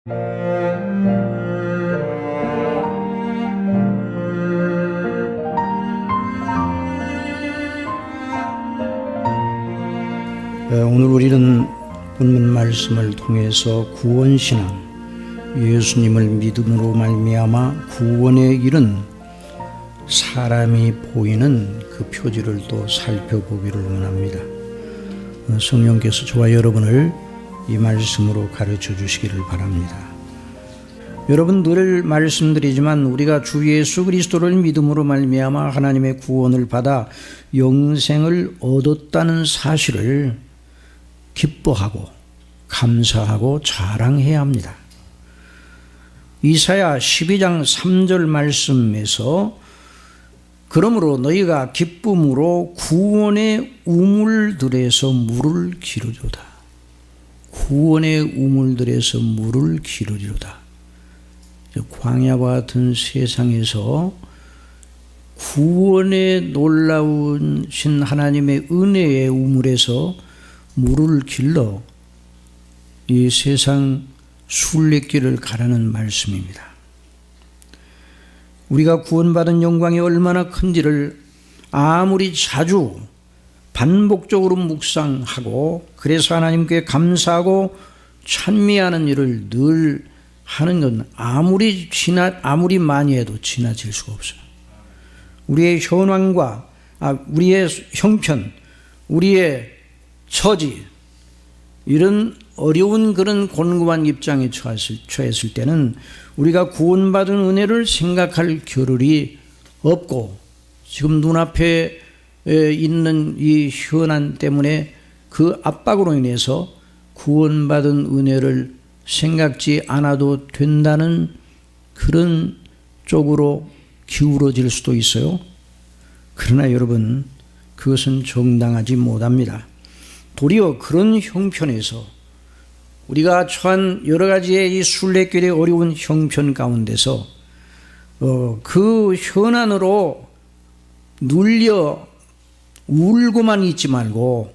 오늘 우리는 본문 말씀을 통해서 구원신앙, 예수님을 믿음으로 말미암아 구원에 이른 사람이 보이는 그 표지를 또 살펴보기를 원합니다. 성령께서 저와 여러분을 이 말씀으로 가르쳐 주시기를 바랍니다. 여러분, 늘 말씀드리지만 우리가 주 예수 그리스도를 믿음으로 말미암아 하나님의 구원을 받아 영생을 얻었다는 사실을 기뻐하고 감사하고 자랑해야 합니다. 이사야 12장 3절 말씀에서 그러므로 너희가 기쁨으로 구원의 우물들에서 물을 기르리로다. 구원의 우물들에서 물을 기르리로다. 광야와 같은 세상에서 구원의 놀라운 신 하나님의 은혜의 우물에서 물을 길러 이 세상 순례길을 가라는 말씀입니다. 우리가 구원받은 영광이 얼마나 큰지를 아무리 자주 반복적으로 묵상하고 그래서 하나님께 감사하고 찬미하는 일을 늘 하는 건 아무리 많이 해도 지나칠 수가 없어요. 우리의 현황과 우리의 형편, 우리의 처지, 이런 어려운 그런 곤고한 입장에 처했을 때는 우리가 구원받은 은혜를 생각할 겨를이 없고 지금 눈앞에 있는 이 현안 때문에 그 압박으로 인해서 구원받은 은혜를 생각지 않아도 된다는 그런 쪽으로 기울어질 수도 있어요. 그러나 여러분, 그것은 정당하지 못합니다. 도리어 그런 형편에서 우리가 처한 여러 가지의 이 순례길의 어려운 형편 가운데서 그 현안으로 눌려 울고만 있지 말고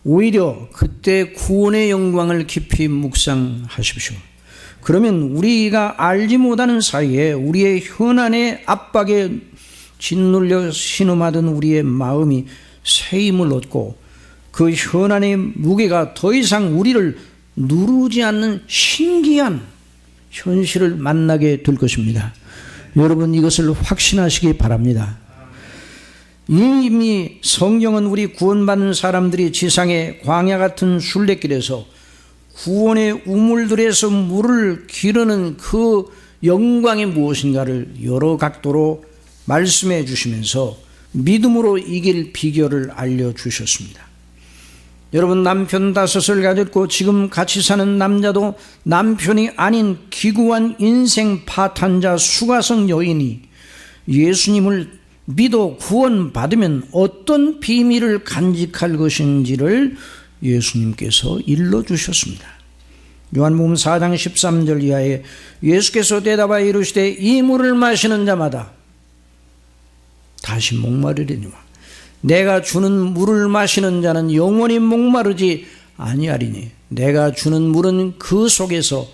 오히려 그때 구원의 영광을 깊이 묵상하십시오. 그러면 우리가 알지 못하는 사이에 우리의 현안의 압박에 짓눌려 신음하던 우리의 마음이 새 힘을 얻고 그 현안의 무게가 더 이상 우리를 누르지 않는 신기한 현실을 만나게 될 것입니다. 여러분, 이것을 확신하시기 바랍니다. 이미 성경은 우리 구원받는 사람들이 지상의 광야 같은 순례길에서 구원의 우물들에서 물을 기르는 그 영광이 무엇인가를 여러 각도로 말씀해 주시면서 믿음으로 이길 비결을 알려주셨습니다. 여러분, 남편 5을 가졌고 지금 같이 사는 남자도 남편이 아닌 기구한 인생 파탄자 수가성 여인이 예수님을 믿어 구원받으면 어떤 비밀을 간직할 것인지를 예수님께서 일러주셨습니다. 요한복음 4장 13절 이하에 예수께서 대답하여 이르시되 이 물을 마시는 자마다 다시 목마르리니와 내가 주는 물을 마시는 자는 영원히 목마르지 아니하리니 내가 주는 물은 그 속에서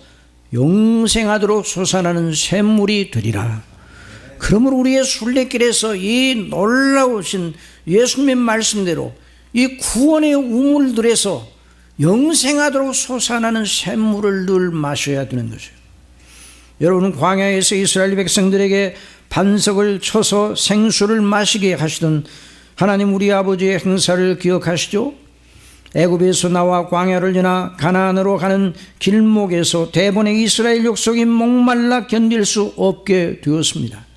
영생하도록 솟아나는 샘물이 되리라. 그러므로 우리의 순례길에서 이 놀라우신 예수님의 말씀대로 이 구원의 우물들에서 영생하도록 솟아나는 샘물을 늘 마셔야 되는 것이에요. 여러분은 광야에서 이스라엘 백성들에게 반석을 쳐서 생수를 마시게 하시던 하나님 우리 아버지의 행사를 기억하시죠? 애굽에서 나와 광야를 지나 가나안으로 가는 길목에서 대번의 이스라엘 족속이 목말라 견딜 수 없게 되었습니다.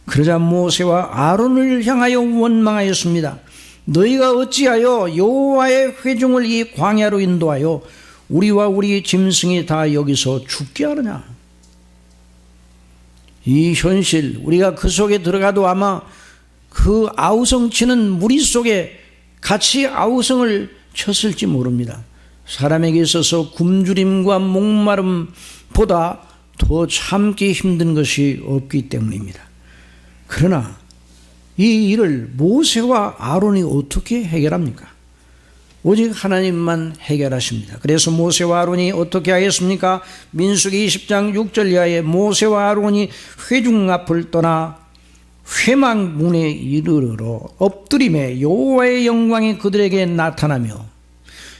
그러자 모세와 아론을 향하여 원망하였습니다. 너희가 어찌하여 여호와의 회중을 이 광야로 인도하여 우리와 우리 짐승이 다 여기서 죽게 하느냐. 이 현실, 우리가 그 속에 들어가도 아마 그 아우성치는 무리 속에 같이 아우성을 쳤을지 모릅니다. 사람에게 있어서 굶주림과 목마름보다 더 참기 힘든 것이 없기 때문입니다. 그러나 이 일을 모세와 아론이 어떻게 해결합니까? 오직 하나님만 해결하십니다. 그래서 모세와 아론이 어떻게 하였습니까? 민수기 20장 6절 이하에 모세와 아론이 회중 앞을 떠나 회막문에 이르러 엎드림에 여호와의 영광이 그들에게 나타나며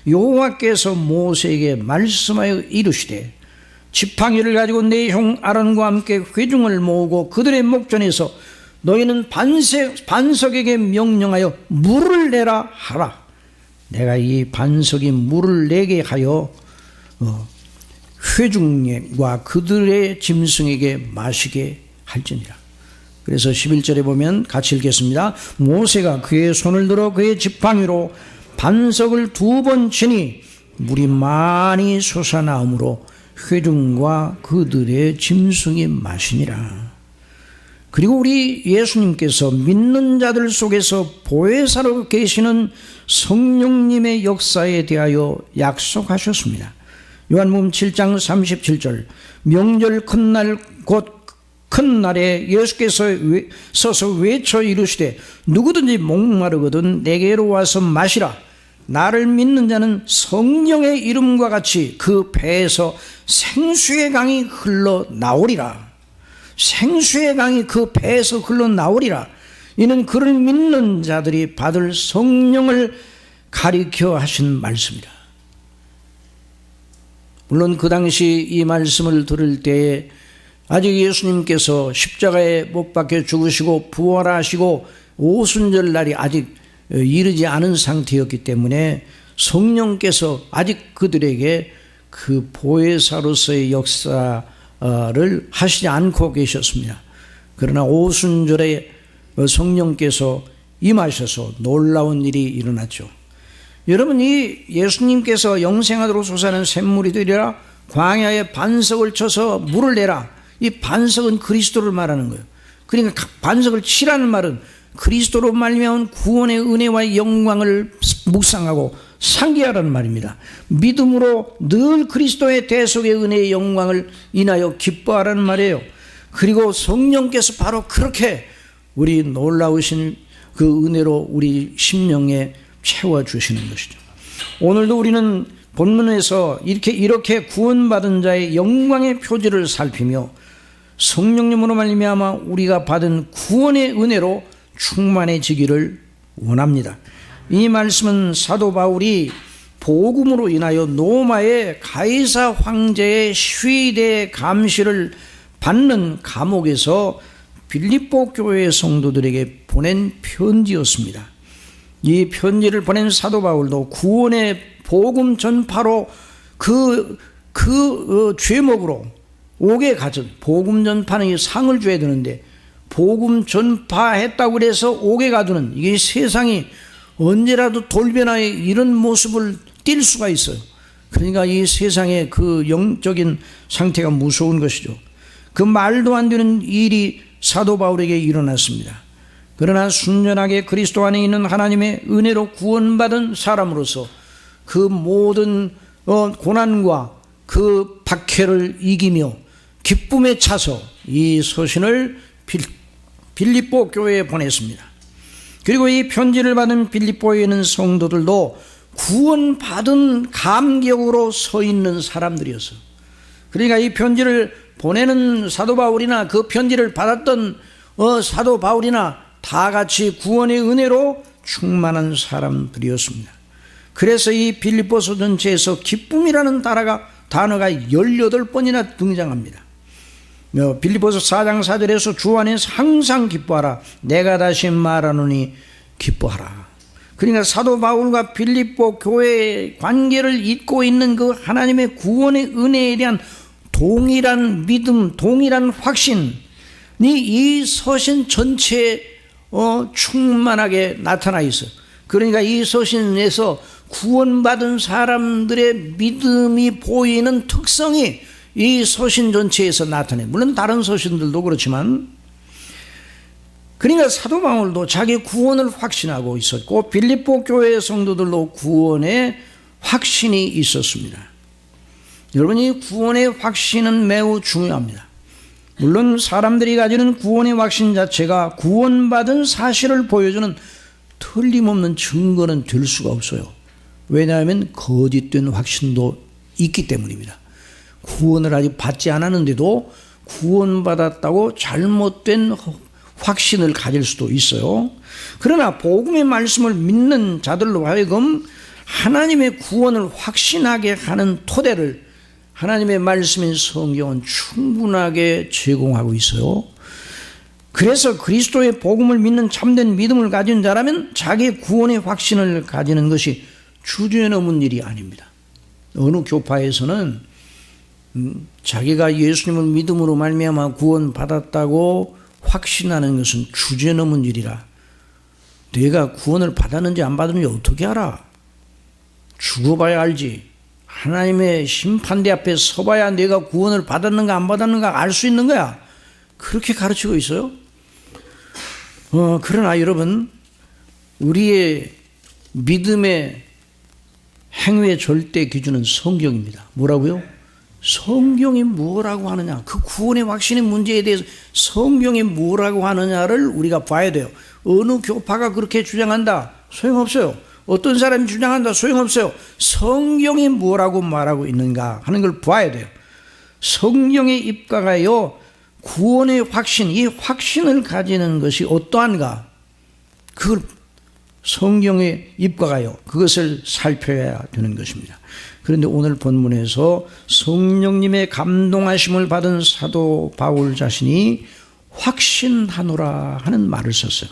여호와께서 모세에게 말씀하여 이르시되 지팡이를 가지고 내 형 아론과 함께 회중을 모으고 그들의 목전에서 너희는 반석에게 명령하여 물을 내라 하라. 내가 이 반석이 물을 내게 하여 회중과 그들의 짐승에게 마시게 할지니라. 그래서 11절에 보면 같이 읽겠습니다. 모세가 그의 손을 들어 그의 지팡이로 반석을 2번 치니 물이 많이 솟아나오므로 회중과 그들의 짐승이 마시니라. 그리고 우리 예수님께서 믿는 자들 속에서 보혜사로 계시는 성령님의 역사에 대하여 약속하셨습니다. 요한복음 7장 37절 명절 큰날 곧 큰 날에 예수께서 서서 외쳐 이르시되 누구든지 목마르거든 내게로 와서 마시라. 나를 믿는 자는 성령의 이름과 같이 그 배에서 생수의 강이 흘러나오리라. 생수의 강이 그 배에서 흘러나오리라. 이는 그를 믿는 자들이 받을 성령을 가리켜 하신 말씀이다. 물론 그 당시 이 말씀을 들을 때에 아직 예수님께서 십자가에 못 박혀 죽으시고 부활하시고 오순절 날이 아직 이르지 않은 상태였기 때문에 성령께서 아직 그들에게 그 보혜사로서의 역사를 하시지 않고 계셨습니다. 그러나 오순절에 성령께서 임하셔서 놀라운 일이 일어났죠. 여러분, 이 예수님께서 영생하도록 솟아나는 샘물이 되리라 광야에 반석을 쳐서 물을 내라. 이 반석은 그리스도를 말하는 거예요. 그러니까 반석을 치라는 말은 그리스도로 말미암은 구원의 은혜와 영광을 묵상하고 상기하라는 말입니다. 믿음으로 늘 그리스도의 대속의 은혜의 영광을 인하여 기뻐하라는 말이에요. 그리고 성령께서 바로 그렇게 우리 놀라우신 그 은혜로 우리 심령에 채워주시는 것이죠. 오늘도 우리는 본문에서 이렇게 구원받은 자의 영광의 표지를 살피며 성령님으로 말미암아 우리가 받은 구원의 은혜로 충만해지기를 원합니다. 이 말씀은 사도 바울이 복음으로 인하여 로마의 가이사 황제의 시위대 감시를 받는 감옥에서 빌립보 교회의 성도들에게 보낸 편지였습니다. 이 편지를 보낸 사도 바울도 구원의 복음 전파로 그 죄목으로 옥에 갇은, 복음 전파는 상을 줘야 되는데 복음 전파했다고 해서 옥에 가두는, 이게 세상이 언제라도 돌변화의 이런 모습을 띌 수가 있어요. 그러니까 이 세상의 그 영적인 상태가 무서운 것이죠. 그 말도 안 되는 일이 사도 바울에게 일어났습니다. 그러나 순전하게 그리스도 안에 있는 하나님의 은혜로 구원받은 사람으로서 그 모든 고난과 그 박해를 이기며 기쁨에 차서 이 서신을 빌립보 교회에 보냈습니다. 그리고 이 편지를 받은 빌립보에 있는 성도들도 구원받은 감격으로 서 있는 사람들이었어요. 그러니까 이 편지를 보내는 사도 바울이나 그 편지를 받았던 사도 바울이나 다 같이 구원의 은혜로 충만한 사람들이었습니다. 그래서 이 빌립보서 전체에서 기쁨이라는 단어가 18번이나 등장합니다. 빌립보서 4장 4절에서 주 안에서 항상 기뻐하라. 내가 다시 말하노니 기뻐하라. 그러니까 사도 바울과 빌립보 교회의 관계를 잇고 있는 그 하나님의 구원의 은혜에 대한 동일한 믿음, 동일한 확신이 이 서신 전체에 충만하게 나타나 있어요. 그러니까 이 서신에서 구원받은 사람들의 믿음이 보이는 특성이 이 서신 전체에서 나타나요. 물론 다른 서신들도 그렇지만, 그러니까 사도 바울도 자기 구원을 확신하고 있었고 빌립보 교회 성도들도 구원의 확신이 있었습니다. 여러분, 이 구원의 확신은 매우 중요합니다. 물론 사람들이 가지는 구원의 확신 자체가 구원받은 사실을 보여주는 틀림없는 증거는 될 수가 없어요. 왜냐하면 거짓된 확신도 있기 때문입니다. 구원을 아직 받지 않았는데도 구원받았다고 잘못된 확신을 가질 수도 있어요. 그러나 복음의 말씀을 믿는 자들로 하여금 하나님의 구원을 확신하게 하는 토대를 하나님의 말씀인 성경은 충분하게 제공하고 있어요. 그래서 그리스도의 복음을 믿는 참된 믿음을 가진 자라면 자기의 구원의 확신을 가지는 것이 주저넘은 일이 아닙니다. 어느 교파에서는 자기가 예수님을 믿음으로 말미암아 구원받았다고 확신하는 것은 주저넘은 일이라. 내가 구원을 받았는지 안 받았는지 어떻게 알아? 죽어봐야 알지. 하나님의 심판대 앞에 서봐야 내가 구원을 받았는가 안 받았는가 알 수 있는 거야. 그렇게 가르치고 있어요. 그러나 여러분, 우리의 믿음의 행위의 절대 기준은 성경입니다. 뭐라고요? 성경이 뭐라고 하느냐, 그 구원의 확신의 문제에 대해서 성경이 뭐라고 하느냐를 우리가 봐야 돼요. 어느 교파가 그렇게 주장한다, 소용없어요. 어떤 사람이 주장한다, 소용없어요. 성경이 뭐라고 말하고 있는가 하는 걸 봐야 돼요. 성경에 입각하여 구원의 확신, 이 확신을 가지는 것이 어떠한가, 그걸 성경에 입각하여 그것을 살펴야 되는 것입니다. 그런데 오늘 본문에서 성령님의 감동하심을 받은 사도 바울 자신이 확신하노라 하는 말을 썼어요.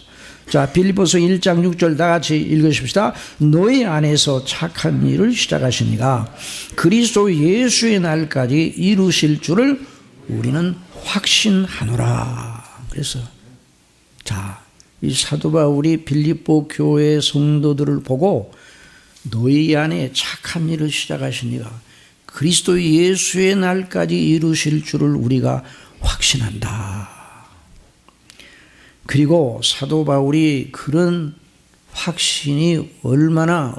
자, 빌립보서 1장 6절 다 같이 읽으십시다. 너희 안에서 착한 일을 시작하시니가 그리스도 예수의 날까지 이루실 줄을 우리는 확신하노라. 그래서 자, 이 사도 바울이 빌립보 교회 성도들을 보고 너희 안에 착한 일을 시작하시니가 그리스도 예수의 날까지 이루실 줄을 우리가 확신한다. 그리고 사도 바울이 그런 확신이 얼마나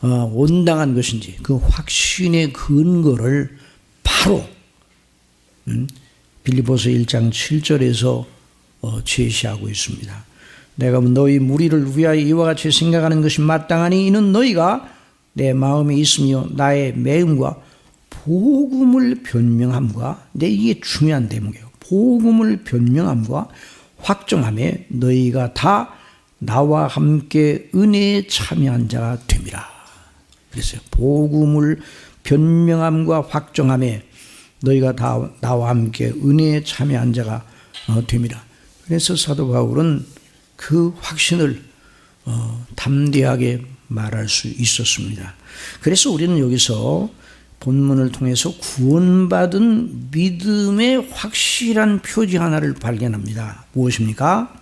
온당한 것인지 그 확신의 근거를 바로 빌립보서 1장 7절에서 제시하고 있습니다. 내가 너희 무리를 위하여 이와 같이 생각하는 것이 마땅하니 이는 너희가 내 마음에 있으며 나의 매음과 복음을 변명함과, 이게 중요한 대목이에요. 복음을 변명함과 확정함에 너희가 다 나와 함께 은혜에 참여한 자가 됨이라. 그랬어요. 복음을 변명함과 확정함에 너희가 다 나와 함께 은혜에 참여한 자가 됨이라. 그래서 사도 바울은 그 확신을 담대하게 말할 수 있었습니다. 그래서 우리는 여기서 본문을 통해서 구원받은 믿음의 확실한 표지 하나를 발견합니다. 무엇입니까?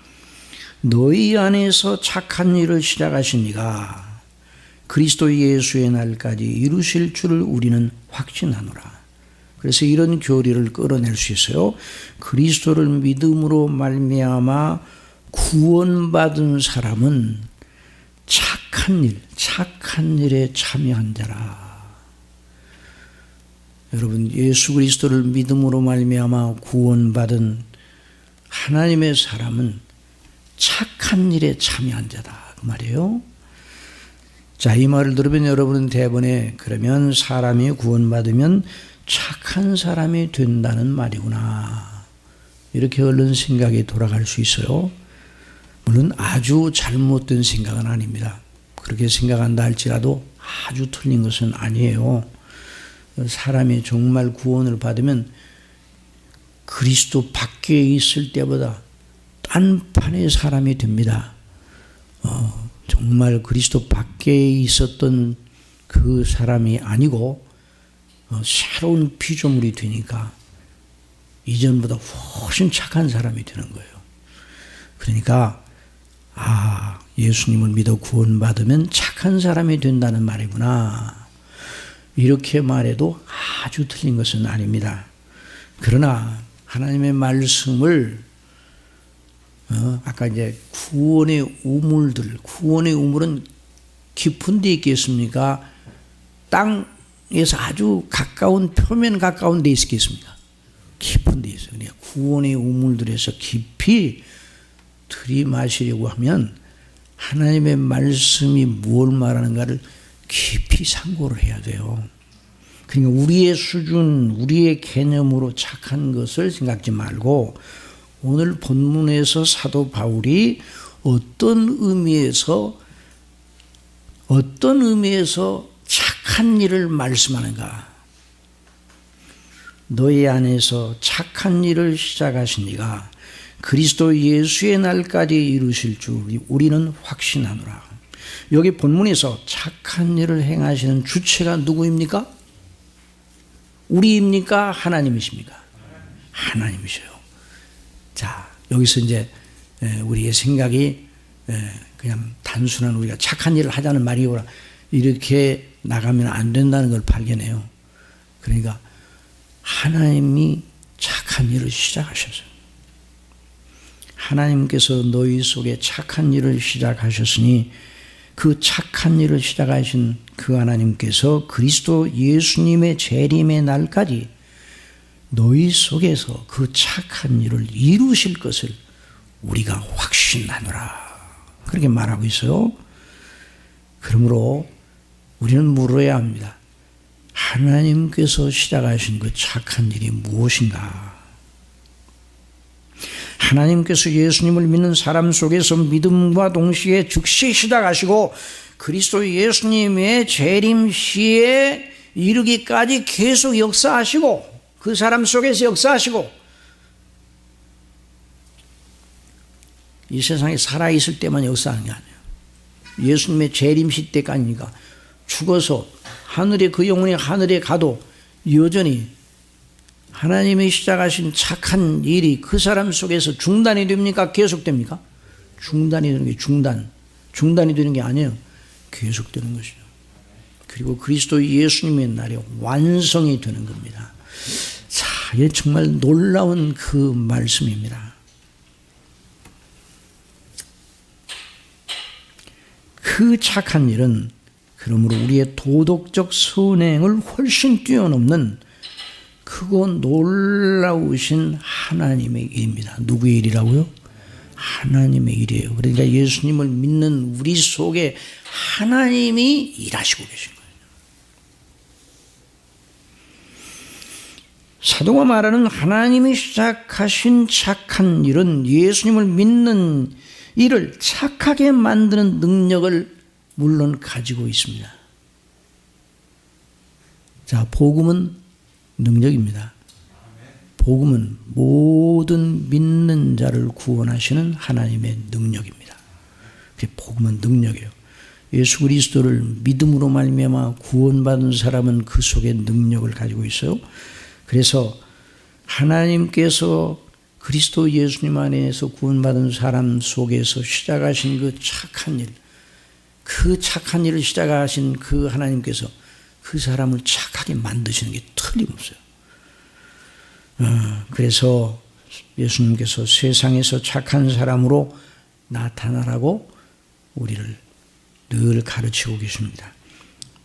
너희 안에서 착한 일을 시작하신 이가 그리스도 예수의 날까지 이루실 줄을 우리는 확신하노라. 그래서 이런 교리를 끌어낼 수 있어요. 그리스도를 믿음으로 말미암아 구원받은 사람은 착한 일에 참여한 자라. 여러분, 예수 그리스도를 믿음으로 말미암아 구원받은 하나님의 사람은 착한 일에 참여한 자다, 그 말이에요. 자, 이 말을 들으면 여러분은 대번에 그러면 사람이 구원받으면 착한 사람이 된다는 말이구나, 이렇게 얼른 생각이 돌아갈 수 있어요. 물론 아주 잘못된 생각은 아닙니다. 그렇게 생각한다 할지라도 아주 틀린 것은 아니에요. 사람이 정말 구원을 받으면 그리스도 밖에 있을 때보다 딴판의 사람이 됩니다. 정말 그리스도 밖에 있었던 그 사람이 아니고 새로운 피조물이 되니까 이전보다 훨씬 착한 사람이 되는 거예요. 그러니까 예수님을 믿어 구원받으면 착한 사람이 된다는 말이구나, 이렇게 말해도 아주 틀린 것은 아닙니다. 그러나 하나님의 말씀을 아까 이제 구원의 우물은 깊은 데 있겠습니까? 땅에서 아주 표면 가까운 데 있겠습니까? 깊은 데 있어요. 그러니까 구원의 우물들에서 깊이 들이마시려고 하면 하나님의 말씀이 뭘 말하는가를 깊이 상고를 해야 돼요. 그러니까 우리의 수준, 우리의 개념으로 착한 것을 생각지 말고 오늘 본문에서 사도 바울이 어떤 의미에서 착한 일을 말씀하는가. 너희 안에서 착한 일을 시작하신 이가 그리스도 예수의 날까지 이루실 줄 우리는 확신하노라. 여기 본문에서 착한 일을 행하시는 주체가 누구입니까? 우리입니까? 하나님이십니까? 하나님이셔요. 자, 여기서 이제 우리의 생각이 그냥 단순한 우리가 착한 일을 하자는 말이오라 이렇게 나가면 안 된다는 걸 발견해요. 그러니까 하나님이 착한 일을 시작하셨어요. 하나님께서 너희 속에 착한 일을 시작하셨으니 그 착한 일을 시작하신 그 하나님께서 그리스도 예수님의 재림의 날까지 너희 속에서 그 착한 일을 이루실 것을 우리가 확신하노라. 그렇게 말하고 있어요. 그러므로 우리는 물어야 합니다. 하나님께서 시작하신 그 착한 일이 무엇인가? 하나님께서 예수님을 믿는 사람 속에서 믿음과 동시에 즉시 시작하시고 그리스도 예수님의 재림 시에 이르기까지 계속 역사하시고 그 사람 속에서 역사하시고 이 세상에 살아있을 때만 역사하는 게 아니에요. 예수님의 재림시 때까지니까 죽어서 하늘에 그 영혼이 하늘에 가도 여전히 하나님이 시작하신 착한 일이 그 사람 속에서 중단이 됩니까? 계속됩니까? 중단이 되는 게 중단이 되는 게 아니에요. 계속되는 것이죠. 그리고 그리스도 예수님의 날에 완성이 되는 겁니다. 자, 이게 정말 놀라운 그 말씀입니다. 그 착한 일은 그러므로 우리의 도덕적 선행을 훨씬 뛰어넘는 크고 놀라우신 하나님의 일입니다. 누구의 일이라고요? 하나님의 일이에요. 그러니까 예수님을 믿는 우리 속에 하나님이 일하시고 계신 거예요. 사도가 말하는 하나님이 시작하신 착한 일은 예수님을 믿는 일을 착하게 만드는 능력을 물론 가지고 있습니다. 자, 복음은 능력입니다. 복음은 모든 믿는 자를 구원하시는 하나님의 능력입니다. 복음은 능력이에요. 예수 그리스도를 믿음으로 말미암아 구원받은 사람은 그 속에 능력을 가지고 있어요. 그래서 하나님께서 그리스도 예수님 안에서 구원받은 사람 속에서 시작하신 그 착한 일, 그 착한 일을 시작하신 그 하나님께서 그 사람을 착하게 만드시는 게 틀림없어요. 그래서 예수님께서 세상에서 착한 사람으로 나타나라고 우리를 늘 가르치고 계십니다.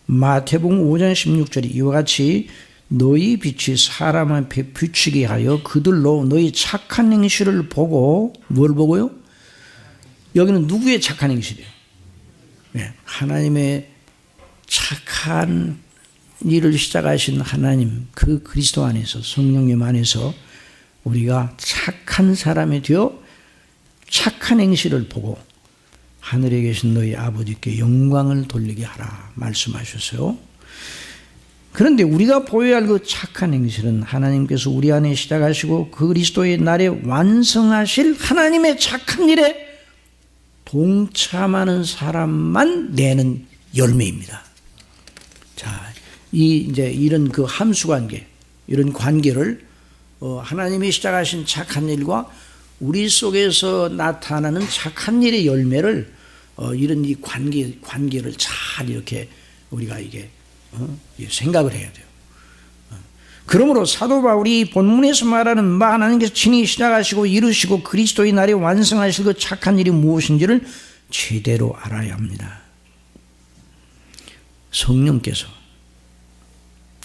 마태복음 5장 16절이 이와 같이 너희 빛이 사람 앞에 비추게 하여 그들로 너희 착한 행실을 보고 뭘 보고요? 여기는 누구의 착한 행실이에요? 네, 하나님의 착한 일을 시작하신 하나님 그 그리스도 안에서 성령님 안에서 우리가 착한 사람이 되어 착한 행실을 보고 하늘에 계신 너희 아버지께 영광을 돌리게 하라 말씀하셨어요. 그런데 우리가 보여야 할 그 착한 행실은 하나님께서 우리 안에 시작하시고 그리스도의 날에 완성하실 하나님의 착한 일에 동참하는 사람만 내는 열매입니다. 자, 이제 이런 그 함수관계, 이런 관계를 하나님이 시작하신 착한 일과 우리 속에서 나타나는 착한 일의 열매를 이런 이 관계를 잘 이렇게 우리가 이게 생각을 해야 돼요. 그러므로 사도 바울이 본문에서 말하는 하나님께서 친히 시작하시고 이루시고 그리스도의 날에 완성하실 그 착한 일이 무엇인지를 제대로 알아야 합니다. 성령께서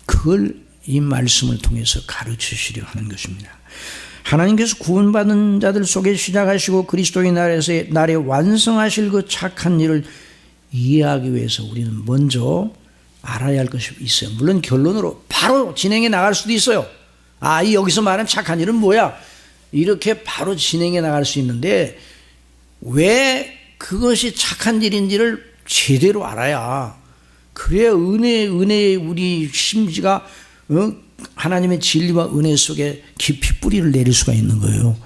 그걸 이 말씀을 통해서 가르치시려 하는 것입니다. 하나님께서 구원받은 자들 속에 시작하시고 그리스도의 날에 완성하실 그 착한 일을 이해하기 위해서 우리는 먼저 알아야 할 것이 있어요. 물론 결론으로 바로 진행해 나갈 수도 있어요. 여기서 말하는 착한 일은 뭐야? 이렇게 바로 진행해 나갈 수 있는데 왜 그것이 착한 일인지를 제대로 알아야 그래야 은혜의 우리 심지가 하나님의 진리와 은혜 속에 깊이 뿌리를 내릴 수가 있는 거예요.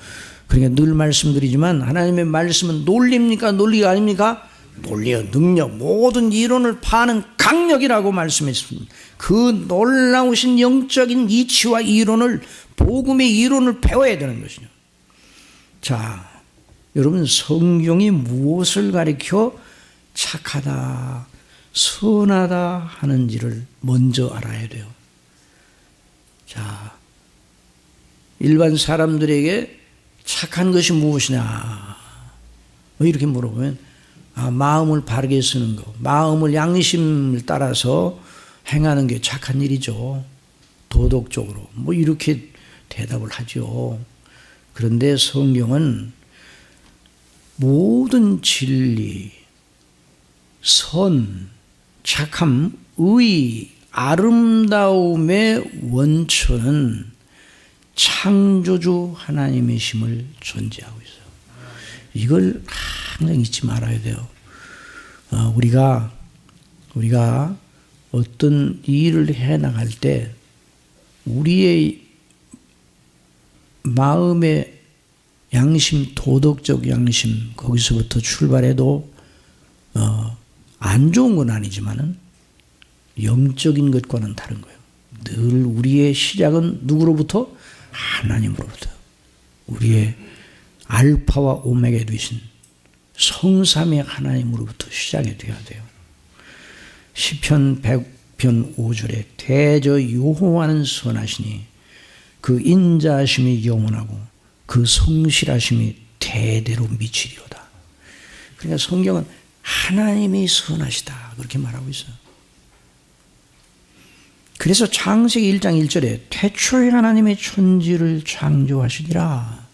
그러니까 늘 말씀드리지만 하나님의 말씀은 논리입니까? 논리가 아닙니까? 논리와 능력, 모든 이론을 파는 강력이라고 말씀했습니다. 그 놀라우신 영적인 이치와 이론을, 복음의 이론을 배워야 되는 것이죠. 자, 여러분, 성경이 무엇을 가리켜 착하다, 선하다 하는지를 먼저 알아야 돼요. 자, 일반 사람들에게 착한 것이 무엇이냐 이렇게 물어보면 마음을 바르게 쓰는 것, 마음을 양심을 따라서 행하는 게 착한 일이죠. 도덕적으로 이렇게 대답을 하죠. 그런데 성경은 모든 진리, 선, 착함, 의, 아름다움의 원천은 창조주 하나님이심을 존재하고 있어요. 이걸 항상 잊지 말아야 돼요. 우리가 어떤 일을 해 나갈 때 우리의 마음의 양심, 도덕적 양심, 거기서부터 출발해도 안 좋은 건 아니지만은 영적인 것과는 다른 거예요. 늘 우리의 시작은 누구로부터? 하나님으로부터. 우리의 알파와 오메가 되신 성삼의 하나님으로부터 시작이 되어야 돼요. 시편 100편 5절에 대저 여호와는 선하시니 그 인자하심이 영원하고 그 성실하심이 대대로 미치리로다. 그러니까 성경은 하나님이 선하시다 그렇게 말하고 있어요. 그래서 창세기 1장 1절에 태초에 하나님의 천지를 창조하시니라.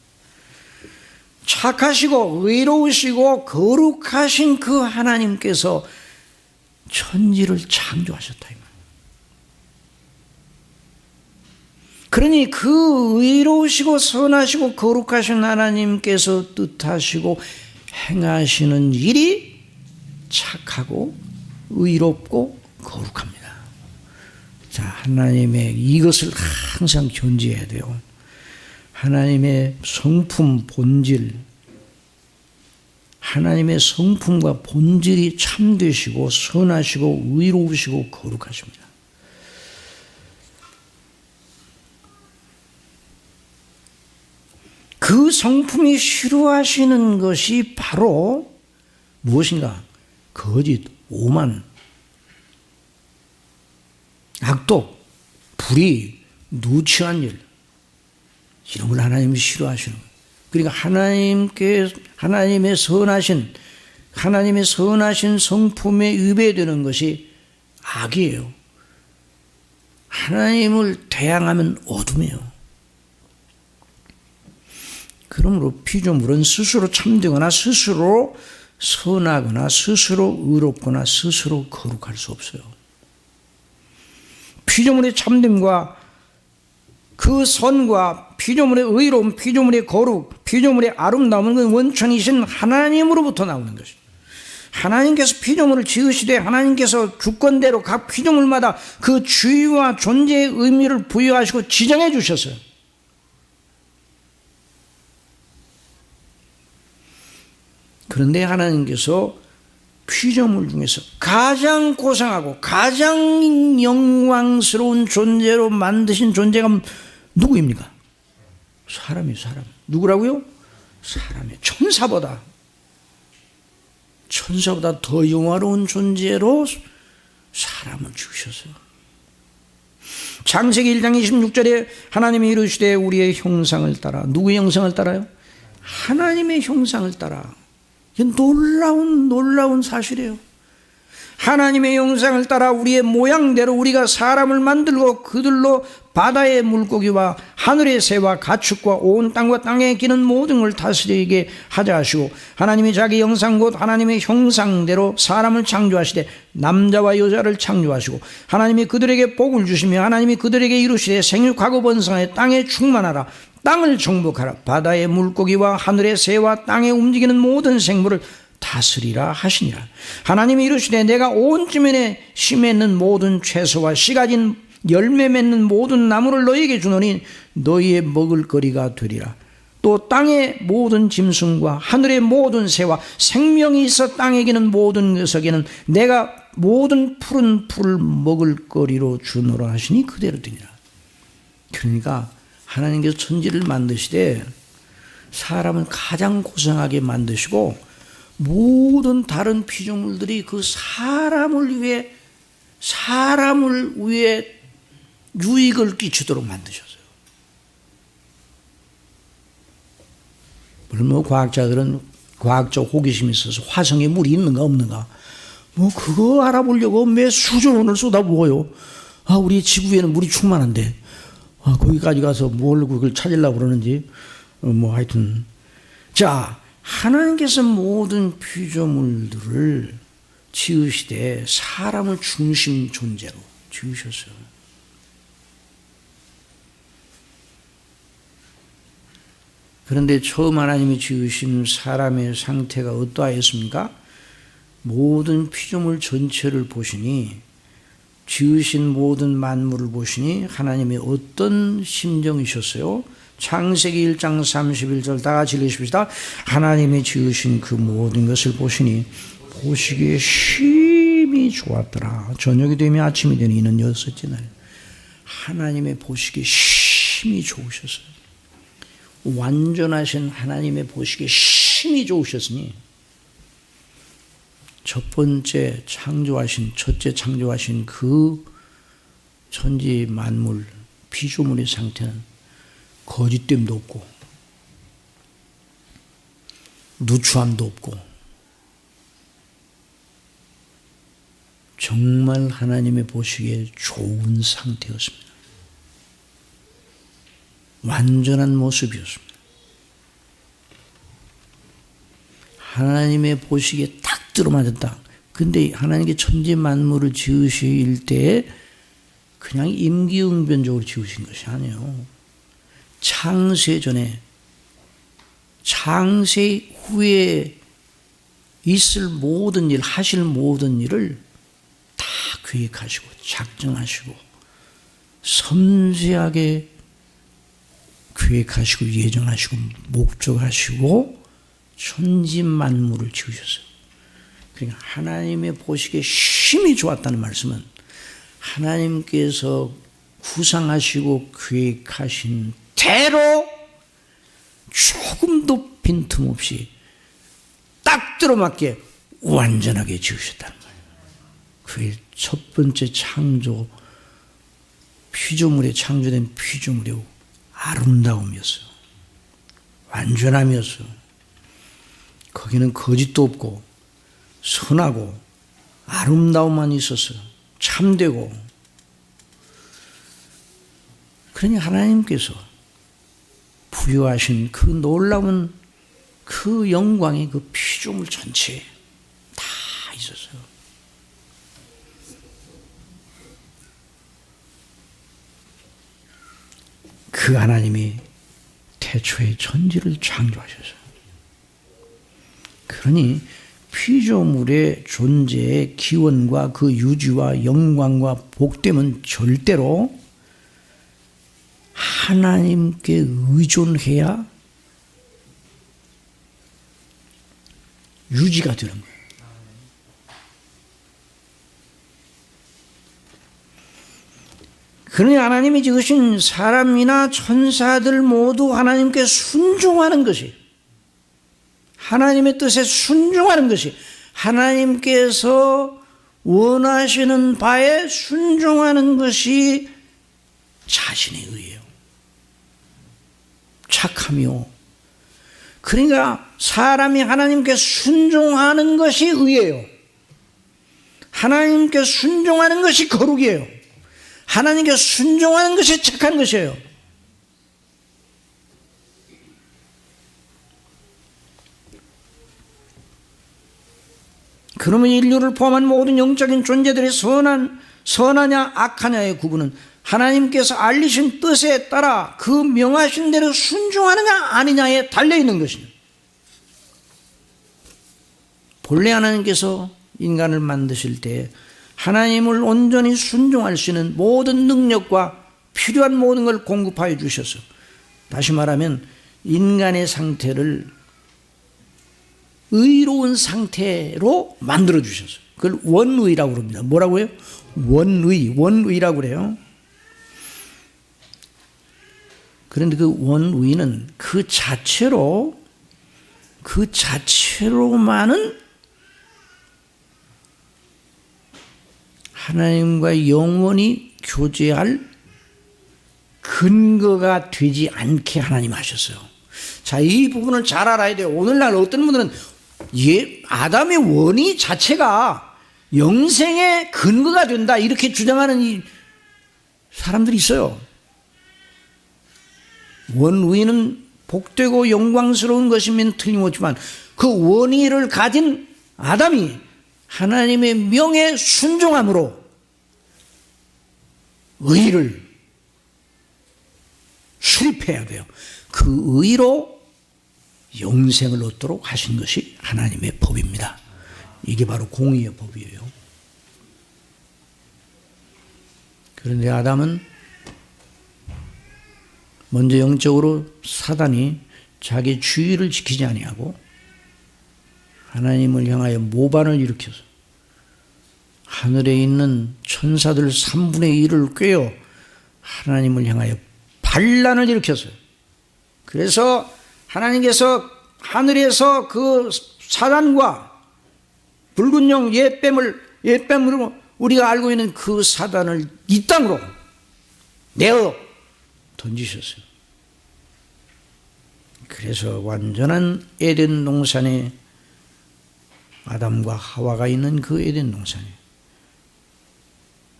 착하시고 의로우시고 거룩하신 그 하나님께서 천지를 창조하셨다. 그러니 그 의로우시고 선하시고 거룩하신 하나님께서 뜻하시고 행하시는 일이 착하고 의롭고 거룩합니다. 자, 하나님의 이것을 항상 견지해야 돼요. 하나님의 성품, 본질, 하나님의 성품과 본질이 참되시고 선하시고 의로우시고 거룩하십니다. 그 성품이 싫어하시는 것이 바로 무엇인가? 거짓, 오만, 악독, 불의, 누추한 일, 이런 걸 하나님이 싫어하시는 거예요. 그러니까 하나님의 선하신 성품에 위배되는 것이 악이에요. 하나님을 대항하면 어둠이에요. 그러므로 피조물은 스스로 참되거나 스스로 선하거나 스스로 의롭거나 스스로 거룩할 수 없어요. 피조물의 참됨과 그 선과 피조물의 의로움, 피조물의 거룩, 피조물의 아름다움은 그 원천이신 하나님으로부터 나오는 것입니다. 하나님께서 피조물을 지으시되 하나님께서 주권대로 각 피조물마다 그 주의와 존재의 의미를 부여하시고 지정해 주셨어요. 그런데 하나님께서 피조물 중에서 가장 고상하고 가장 영광스러운 존재로 만드신 존재가 누구입니까? 사람이에요. 사람. 누구라고요? 사람이에요. 천사보다 더 영화로운 존재로 사람을 지으셨어요. 창세기 1장 26절에 하나님이 이르시되 우리의 형상을 따라. 누구의 형상을 따라요? 하나님의 형상을 따라. 이게 놀라운 사실이에요. 하나님의 형상을 따라 우리의 모양대로 우리가 사람을 만들고 그들로 바다의 물고기와 하늘의 새와 가축과 온 땅과 땅에 기는 모든 걸 다스리게 하자 하시고, 하나님이 자기 형상 곧 하나님의 형상대로 사람을 창조하시되 남자와 여자를 창조하시고, 하나님이 그들에게 복을 주시며 하나님이 그들에게 이루시되 생육하고 번성하여 땅에 충만하라. 땅을 정복하라. 바다의 물고기와 하늘의 새와 땅에 움직이는 모든 생물을 다스리라 하시니라. 하나님이 이루시되 내가 온 지면에 심있는 모든 채소와 씨 가진 열매 맺는 모든 나무를 너희에게 주노니 너희의 먹을 거리가 되리라. 또 땅의 모든 짐승과 하늘의 모든 새와 생명이 있어 땅에 기는 모든 녀석에는 내가 모든 푸른 풀을 먹을 거리로 주노라 하시니 그대로 되니라. 그러니까 하나님께서 천지를 만드시되 사람을 가장 고생하게 만드시고 모든 다른 피조물들이 그 사람을 위해 유익을 끼치도록 만드셨어요. 물론 과학자들은 과학적 호기심이 있어서 화성에 물이 있는가 없는가 그거 알아보려고 매 수조 원을 쏟아부어요. 우리 지구에는 물이 충만한데 거기까지 가서 뭘 그걸 찾으려고 그러는지 하여튼. 자, 하나님께서 모든 피조물들을 지으시되 사람을 중심 존재로 지으셨어요. 그런데 처음 하나님이 지으신 사람의 상태가 어떠하였습니까? 모든 피조물 전체를 보시니, 지으신 모든 만물을 보시니 하나님이 어떤 심정이셨어요? 창세기 1장 31절 다 같이 읽으십시다. 하나님이 지으신 그 모든 것을 보시니 보시기에 심히 좋았더라. 저녁이 되면 아침이 되니 이는 여섯째 날. 하나님의 보시기에 심히 좋으셨어요. 완전하신 하나님의 보시기에 심히 좋으셨으니 첫째 창조하신 그 천지 만물 피조물의 상태는 거짓됨도 없고 누추함도 없고 정말 하나님의 보시기에 좋은 상태였습니다. 완전한 모습이었습니다. 하나님의 보시기에 딱 들어맞았다. 근데 하나님께 천지 만물을 지으실 때 그냥 임기응변적으로 지으신 것이 아니에요. 창세 전에, 창세 후에 있을 모든 일, 하실 모든 일을 다 계획하시고 작정하시고 섬세하게 계획하시고 예정하시고 목적하시고 천지 만물을 지으셨어요. 그러니까 하나님의 보시기에 심히 좋았다는 말씀은 하나님께서 구상하시고 계획하신 대로 조금도 빈틈없이 딱 들어맞게 완전하게 지으셨다는 거예요. 그게 첫 번째 창조, 피조물에 창조된 피조물의 아름다움이었어요. 완전함이었어요. 거기는 거짓도 없고 선하고 아름다움만 있었어요. 참되고. 그러니 하나님께서 부여하신 그 놀라운 그 영광의 그 피조물 전체에 다 있었어요. 그 하나님이 태초에 천지를 창조하셨어요. 그러니 피조물의 존재의 기원과 그 유지와 영광과 복됨은 절대로 하나님께 의존해야 유지가 되는 거예요. 그러니 하나님이 지으신 사람이나 천사들 모두 하나님께 순종하는 것이, 하나님의 뜻에 순종하는 것이, 하나님께서 원하시는 바에 순종하는 것이 자신의 의예요. 착함이요. 그러니까 사람이 하나님께 순종하는 것이 의예요. 하나님께 순종하는 것이 거룩이에요. 하나님께 순종하는 것이 착한 것이에요. 그러면 인류를 포함한 모든 영적인 존재들의 선하냐 악하냐의 구분은 하나님께서 알리신 뜻에 따라 그 명하신 대로 순종하느냐 아니냐에 달려있는 것입니다. 본래 하나님께서 인간을 만드실 때 하나님을 온전히 순종할 수 있는 모든 능력과 필요한 모든 걸 공급하여 주셔서, 다시 말하면 인간의 상태를 의로운 상태로 만들어 주셨어요. 그걸 원의라고 합니다. 뭐라고 해요? 원의라고 그래요. 그런데 그 원의는 그 자체로만은 하나님과 영원히 교제할 근거가 되지 않게 하나님 하셨어요. 자, 이 부분을 잘 알아야 돼요. 오늘날 어떤 분들은 아담의 원의 자체가 영생의 근거가 된다 이렇게 주장하는 이 사람들이 있어요. 원의는 복되고 영광스러운 것이면 틀림없지만 그 원의를 가진 아담이 하나님의 명에 순종함으로 의를 수립해야 돼요. 그 의로 영생을 얻도록 하신 것이 하나님의 법입니다. 이게 바로 공의의 법이에요. 그런데 아담은 먼저 영적으로 사단이 자기 주의를 지키지 아니하고 하나님을 향하여 모반을 일으켜서 하늘에 있는 천사들 3분의 1을 꿰어 하나님을 향하여 반란을 일으켰어요. 그래서 하나님께서 하늘에서 그 사단과 붉은 영 옛뱀으로 우리가 알고 있는 그 사단을 이 땅으로 내어 던지셨어요. 그래서 완전한 에덴 동산에 아담과 하와가 있는 그 에덴 동산에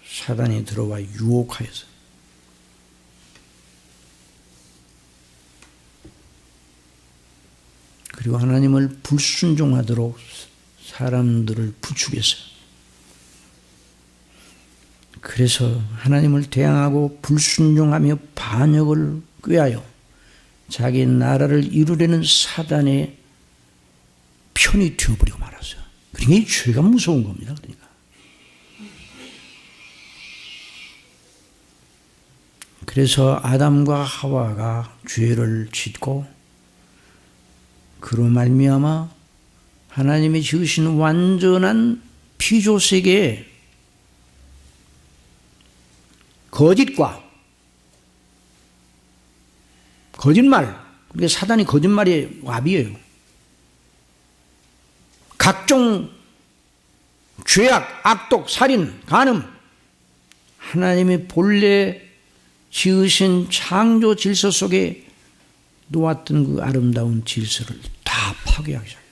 사단이 들어와 유혹하여서 그리고 하나님을 불순종하도록 사람들을 부추겼어요. 그래서 하나님을 대항하고 불순종하며 반역을 꾀하여 자기 나라를 이루려는 사단의 편이 되어버리고 말았어요. 그러니까 이 죄가 무서운 겁니다. 그러니까. 그래서 아담과 하와가 죄를 짓고 그로 말미암아 하나님이 지으신 완전한 피조 세계에 거짓과 거짓말, 그게 사단이 거짓말의 와비예요. 각종 죄악, 악독, 살인, 간음, 하나님의 본래 지으신 창조 질서 속에 놓았던 그 아름다운 질서를 다 파괴하기 시작해요.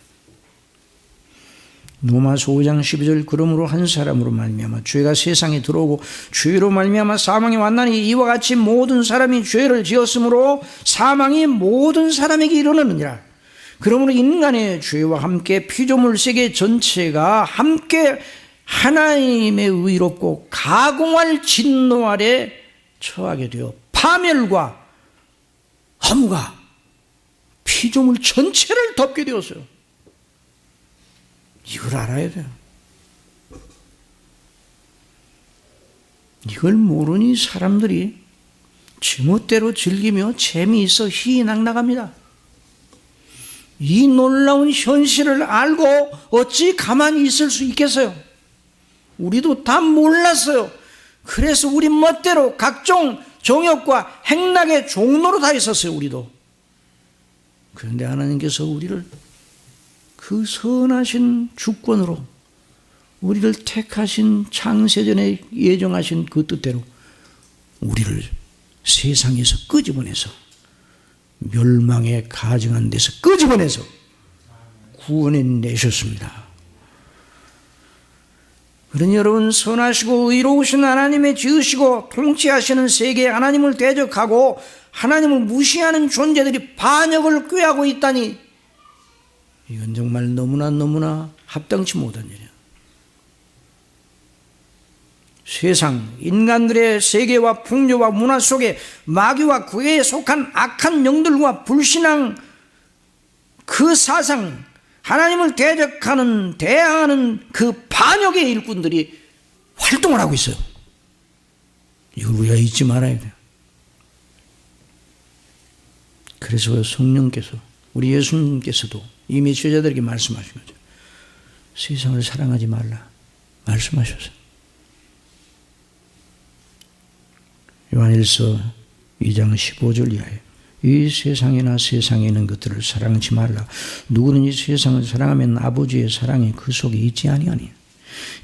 로마서 5장 12절 그러므로 한 사람으로 말미암아 죄가 세상에 들어오고 죄로 말미암아 사망이 왔나니 이와 같이 모든 사람이 죄를 지었으므로 사망이 모든 사람에게 이르느니라. 그러므로 인간의 죄와 함께 피조물 세계 전체가 함께 하나님의 의롭고 가공할 진노 아래 처하게 되어 파멸과 험과 피조물 전체를 덮게 되었어요. 이걸 알아야 돼요. 이걸 모르니 사람들이 지멋대로 즐기며 재미있어 희희낙낙합니다. 이 놀라운 현실을 알고 어찌 가만히 있을 수 있겠어요? 우리도 다 몰랐어요. 그래서 우리 멋대로 각종 정욕과 행락의 종로로 다 있었어요. 우리도. 그런데 하나님께서 우리를 그 선하신 주권으로 우리를 택하신 창세전에 예정하신 그 뜻대로 우리를 세상에서 끄집어내서 멸망에 가증한 데서 끄집어내서 구원해 내셨습니다. 그러니 여러분, 선하시고 의로우신 하나님의 지으시고 통치하시는 세계에 하나님을 대적하고 하나님을 무시하는 존재들이 반역을 꾀하고 있다니, 이건 정말 너무나 합당치 못한 일이에요. 세상, 인간들의 세계와 풍요와 문화 속에 마귀와 그에 속한 악한 영들과 불신앙, 그 사상, 하나님을 대적하는, 대항하는 그 반역의 일꾼들이 활동을 하고 있어요. 이걸 우리가 잊지 말아야 돼요. 그래서 성령께서, 우리 예수님께서도 이미 제자들에게 말씀하신 거죠. 세상을 사랑하지 말라 말씀하셨어요. 요한일서 2장 15절 이하에 이 세상이나 세상에 있는 것들을 사랑하지 말라. 누구는 이 세상을 사랑하면 아버지의 사랑이 그 속에 있지 아니하니.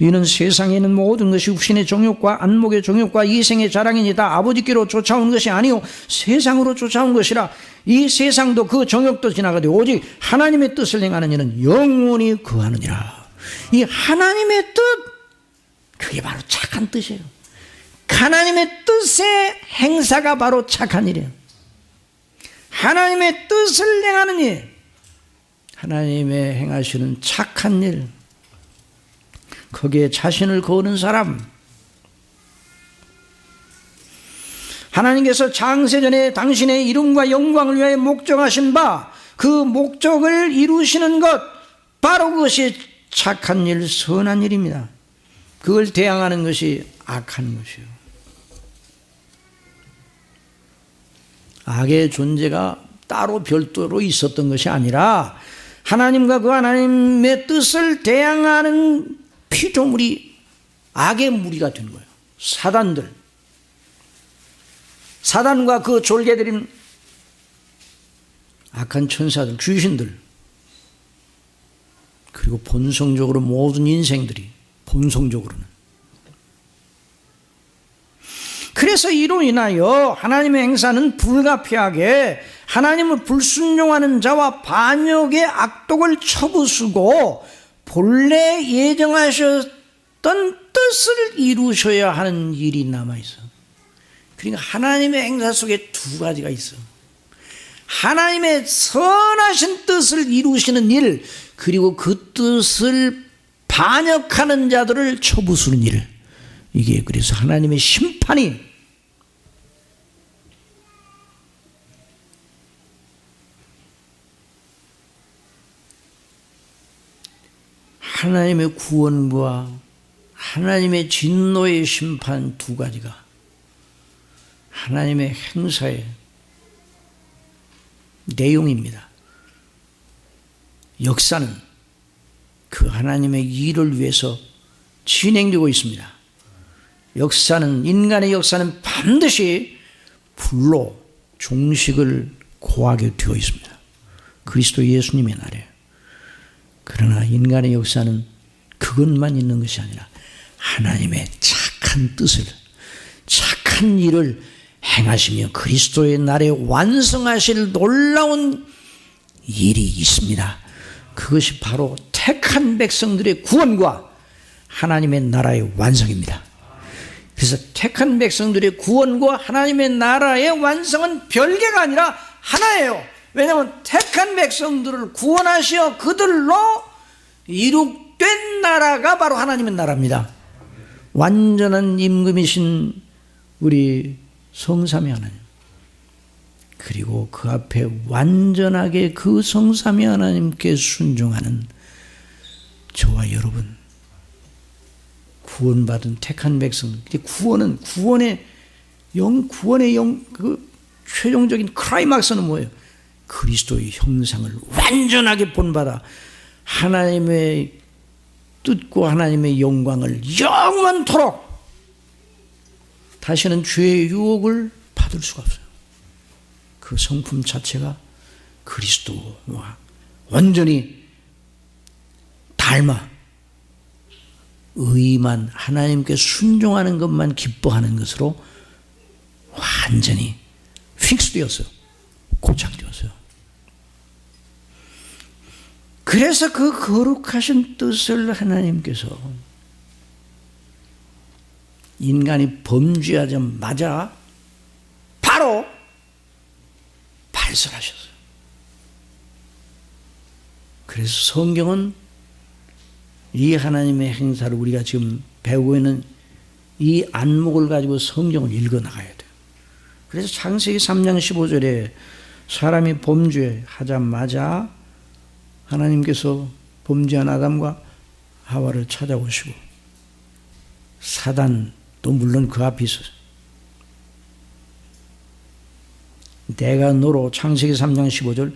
이는 세상에 있는 모든 것이 육신의 정욕과 안목의 정욕과 이생의 자랑이니 다 아버지께로 쫓아온 것이 아니요 세상으로 쫓아온 것이라. 이 세상도 그 정욕도 지나가되 오직 하나님의 뜻을 행하는 이는 영원히 거하느니라. 이 하나님의 뜻, 그게 바로 착한 뜻이에요. 하나님의 뜻의 행사가 바로 착한 일이에요. 하나님의 뜻을 행하는 일, 하나님의 행하시는 착한 일, 거기에 자신을 거는 사람, 하나님께서 창세전에 당신의 이름과 영광을 위하여 목적하신 바, 그 목적을 이루시는 것, 바로 그것이 착한 일, 선한 일입니다. 그걸 대항하는 것이 악한 것이에요. 악의 존재가 따로 별도로 있었던 것이 아니라 하나님과 그 하나님의 뜻을 대항하는 피조물이 악의 무리가 된 거예요. 사단들, 사단과 그 졸개들인 악한 천사들, 귀신들, 그리고 본성적으로 모든 인생들이, 본성적으로는. 그래서 이로 인하여 하나님의 행사는 불가피하게 하나님을 불순종하는 자와 반역의 악독을 쳐부수고 본래 예정하셨던 뜻을 이루셔야 하는 일이 남아있어. 그러니까 하나님의 행사 속에 두 가지가 있어. 하나님의 선하신 뜻을 이루시는 일, 그리고 그 뜻을 반역하는 자들을 쳐부수는 일. 이게 그래서 하나님의 심판이 하나님의 구원과 하나님의 진노의 심판 두 가지가 하나님의 행사의 내용입니다. 역사는 그 하나님의 일을 위해서 진행되고 있습니다. 역사는, 인간의 역사는 반드시 불로 종식을 고하게 되어 있습니다. 그리스도 예수님의 날에. 그러나 인간의 역사는 그것만 있는 것이 아니라 하나님의 착한 뜻을, 착한 일을 행하시며 그리스도의 날에 완성하실 놀라운 일이 있습니다. 그것이 바로 택한 백성들의 구원과 하나님의 나라의 완성입니다. 그래서 택한 백성들의 구원과 하나님의 나라의 완성은 별개가 아니라 하나예요. 왜냐하면 택한 백성들을 구원하시어 그들로 이룩된 나라가 바로 하나님의 나라입니다. 완전한 임금이신 우리 성삼위 하나님, 그리고 그 앞에 완전하게 그 성삼위 하나님께 순종하는 저와 여러분, 구원받은 택한 백성. 구원은 구원의 그 최종적인 클라이막스는 뭐예요? 그리스도의 형상을 완전하게 본받아 하나님의 뜻과 하나님의 영광을 영원토록 다시는 죄의 유혹을 받을 수가 없어요. 그 성품 자체가 그리스도와 완전히 닮아 의만 하나님께 순종하는 것만 기뻐하는 것으로 완전히 픽스되었어요. 고착되었어요. 그래서 그 거룩하신 뜻을 하나님께서 인간이 범죄하자마자 바로 발설하셨어요. 그래서 성경은 이 하나님의 행사를 우리가 지금 배우고 있는 이 안목을 가지고 성경을 읽어나가야 돼요. 그래서 창세기 3장 15절에 사람이 범죄하자마자 하나님께서 범죄한 아담과 하와를 찾아오시고 사단도 물론 그 앞에 있었어요. 내가 너로, 창세기 3장 15절,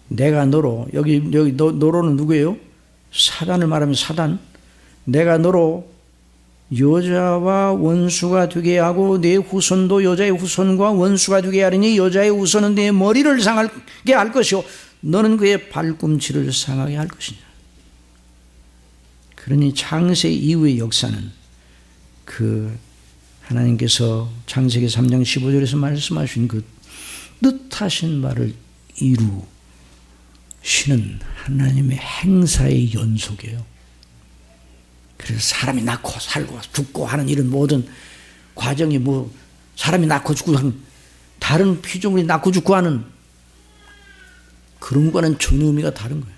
내가 너로, 여기 너로는 누구예요? 사단을 말하면 사단. 내가 너로 여자와 원수가 되게 하고 내 후손도 여자의 후손과 원수가 되게 하리니 여자의 후손은 내 머리를 상하게 할 것이요 너는 그의 발꿈치를 상하게 할 것이냐. 그러니 창세 이후의 역사는 그 하나님께서 창세기 3장 15절에서 말씀하신 그 뜻하신 바를 이루시는 하나님의 행사의 연속이에요. 그래서 사람이 낳고 살고 죽고 하는 이런 모든 과정이 뭐 사람이 낳고 죽고 하는 다른 피조물이 낳고 죽고 하는 그런 거는 전혀 의미가 다른 거예요.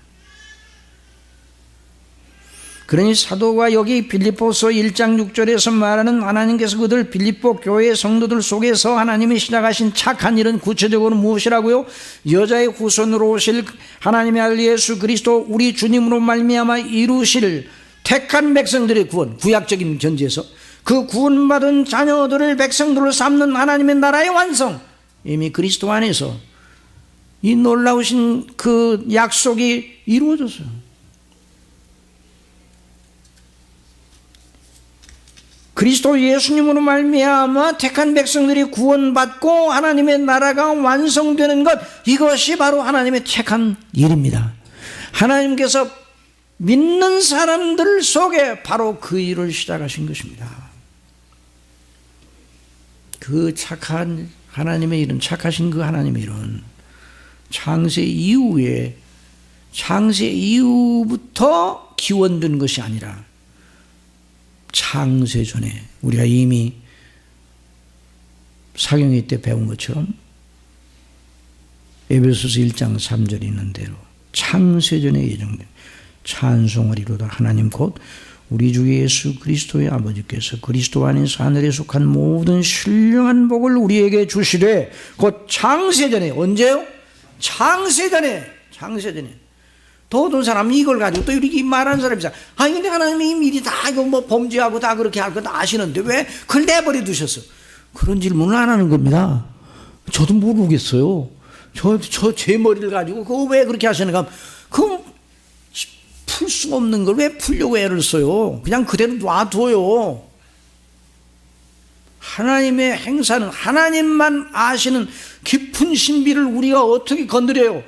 그러니 사도가 여기 빌립보서 1장 6절에서 말하는 하나님께서 그들 빌립보 교회 성도들 속에서 하나님이 시작하신 착한 일은 구체적으로 무엇이라고요? 여자의 후손으로 오실 하나님의 아들 예수 그리스도 우리 주님으로 말미암아 이루실 택한 백성들의 구원, 구약적인 전제에서 그 구원받은 자녀들을 백성들로 삼는 하나님의 나라의 완성, 이미 그리스도 안에서 이 놀라우신 그 약속이 이루어졌어요. 그리스도 예수님으로 말미암아 택한 백성들이 구원받고 하나님의 나라가 완성되는 것, 이것이 바로 하나님의 택한 일입니다. 하나님께서 믿는 사람들 속에 바로 그 일을 시작하신 것입니다. 그 착한 하나님의 일은, 착하신 그 하나님의 일은 창세 이후부터 기원된 것이 아니라 창세 전에 우리가 이미 사경회 때 배운 것처럼 에베소서 1장 3절에 있는 대로 창세 전에 예정된 찬송하리로다 하나님 곧 우리 주 예수 그리스도의 아버지께서 그리스도 안에서 하늘에 속한 모든 신령한 복을 우리에게 주시되 곧 창세 전에, 언제요? 창세 전에 더 어떤 사람이 이걸 가지고 또 이렇게 말하는 사람이 있어요. 아니 근데 하나님이 미리 다 이거 뭐 범죄하고 다 그렇게 할 거 다 아시는데 왜 그걸 내버려 두셨어? 그런 질문을 안 하는 겁니다. 저도 모르겠어요. 제 머리를 가지고 그거 왜 그렇게 하시는가? 그럼 풀 수 없는 걸 왜 풀려고 애를 써요? 그냥 그대로 놔둬요. 하나님의 행사는 하나님만 아시는 깊은 신비를 우리가 어떻게 건드려요?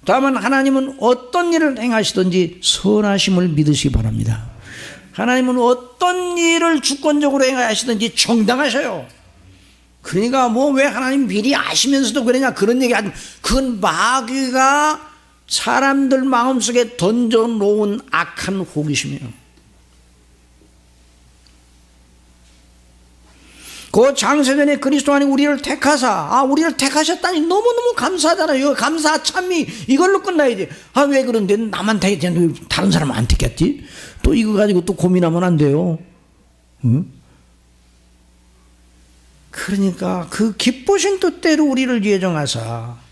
다만 하나님은 어떤 일을 행하시든지 선하심을 믿으시기 바랍니다. 하나님은 어떤 일을 주권적으로 행하시든지 정당하셔요. 그러니까 뭐 왜 하나님 미리 아시면서도 그러냐 그런 얘기 하지. 그건 마귀가 사람들 마음속에 던져놓은 악한 호기심이에요. 그 창세전에 그리스도 안에 우리를 택하사, 우리를 택하셨다니 너무너무 감사하잖아요. 감사 참미 이걸로 끝나야지. 왜 그런데 나만 택했는데 다른 사람은 안 택했지? 또 이거 가지고 또 고민하면 안 돼요. 응? 그러니까 그 기쁘신 뜻대로 우리를 예정하사,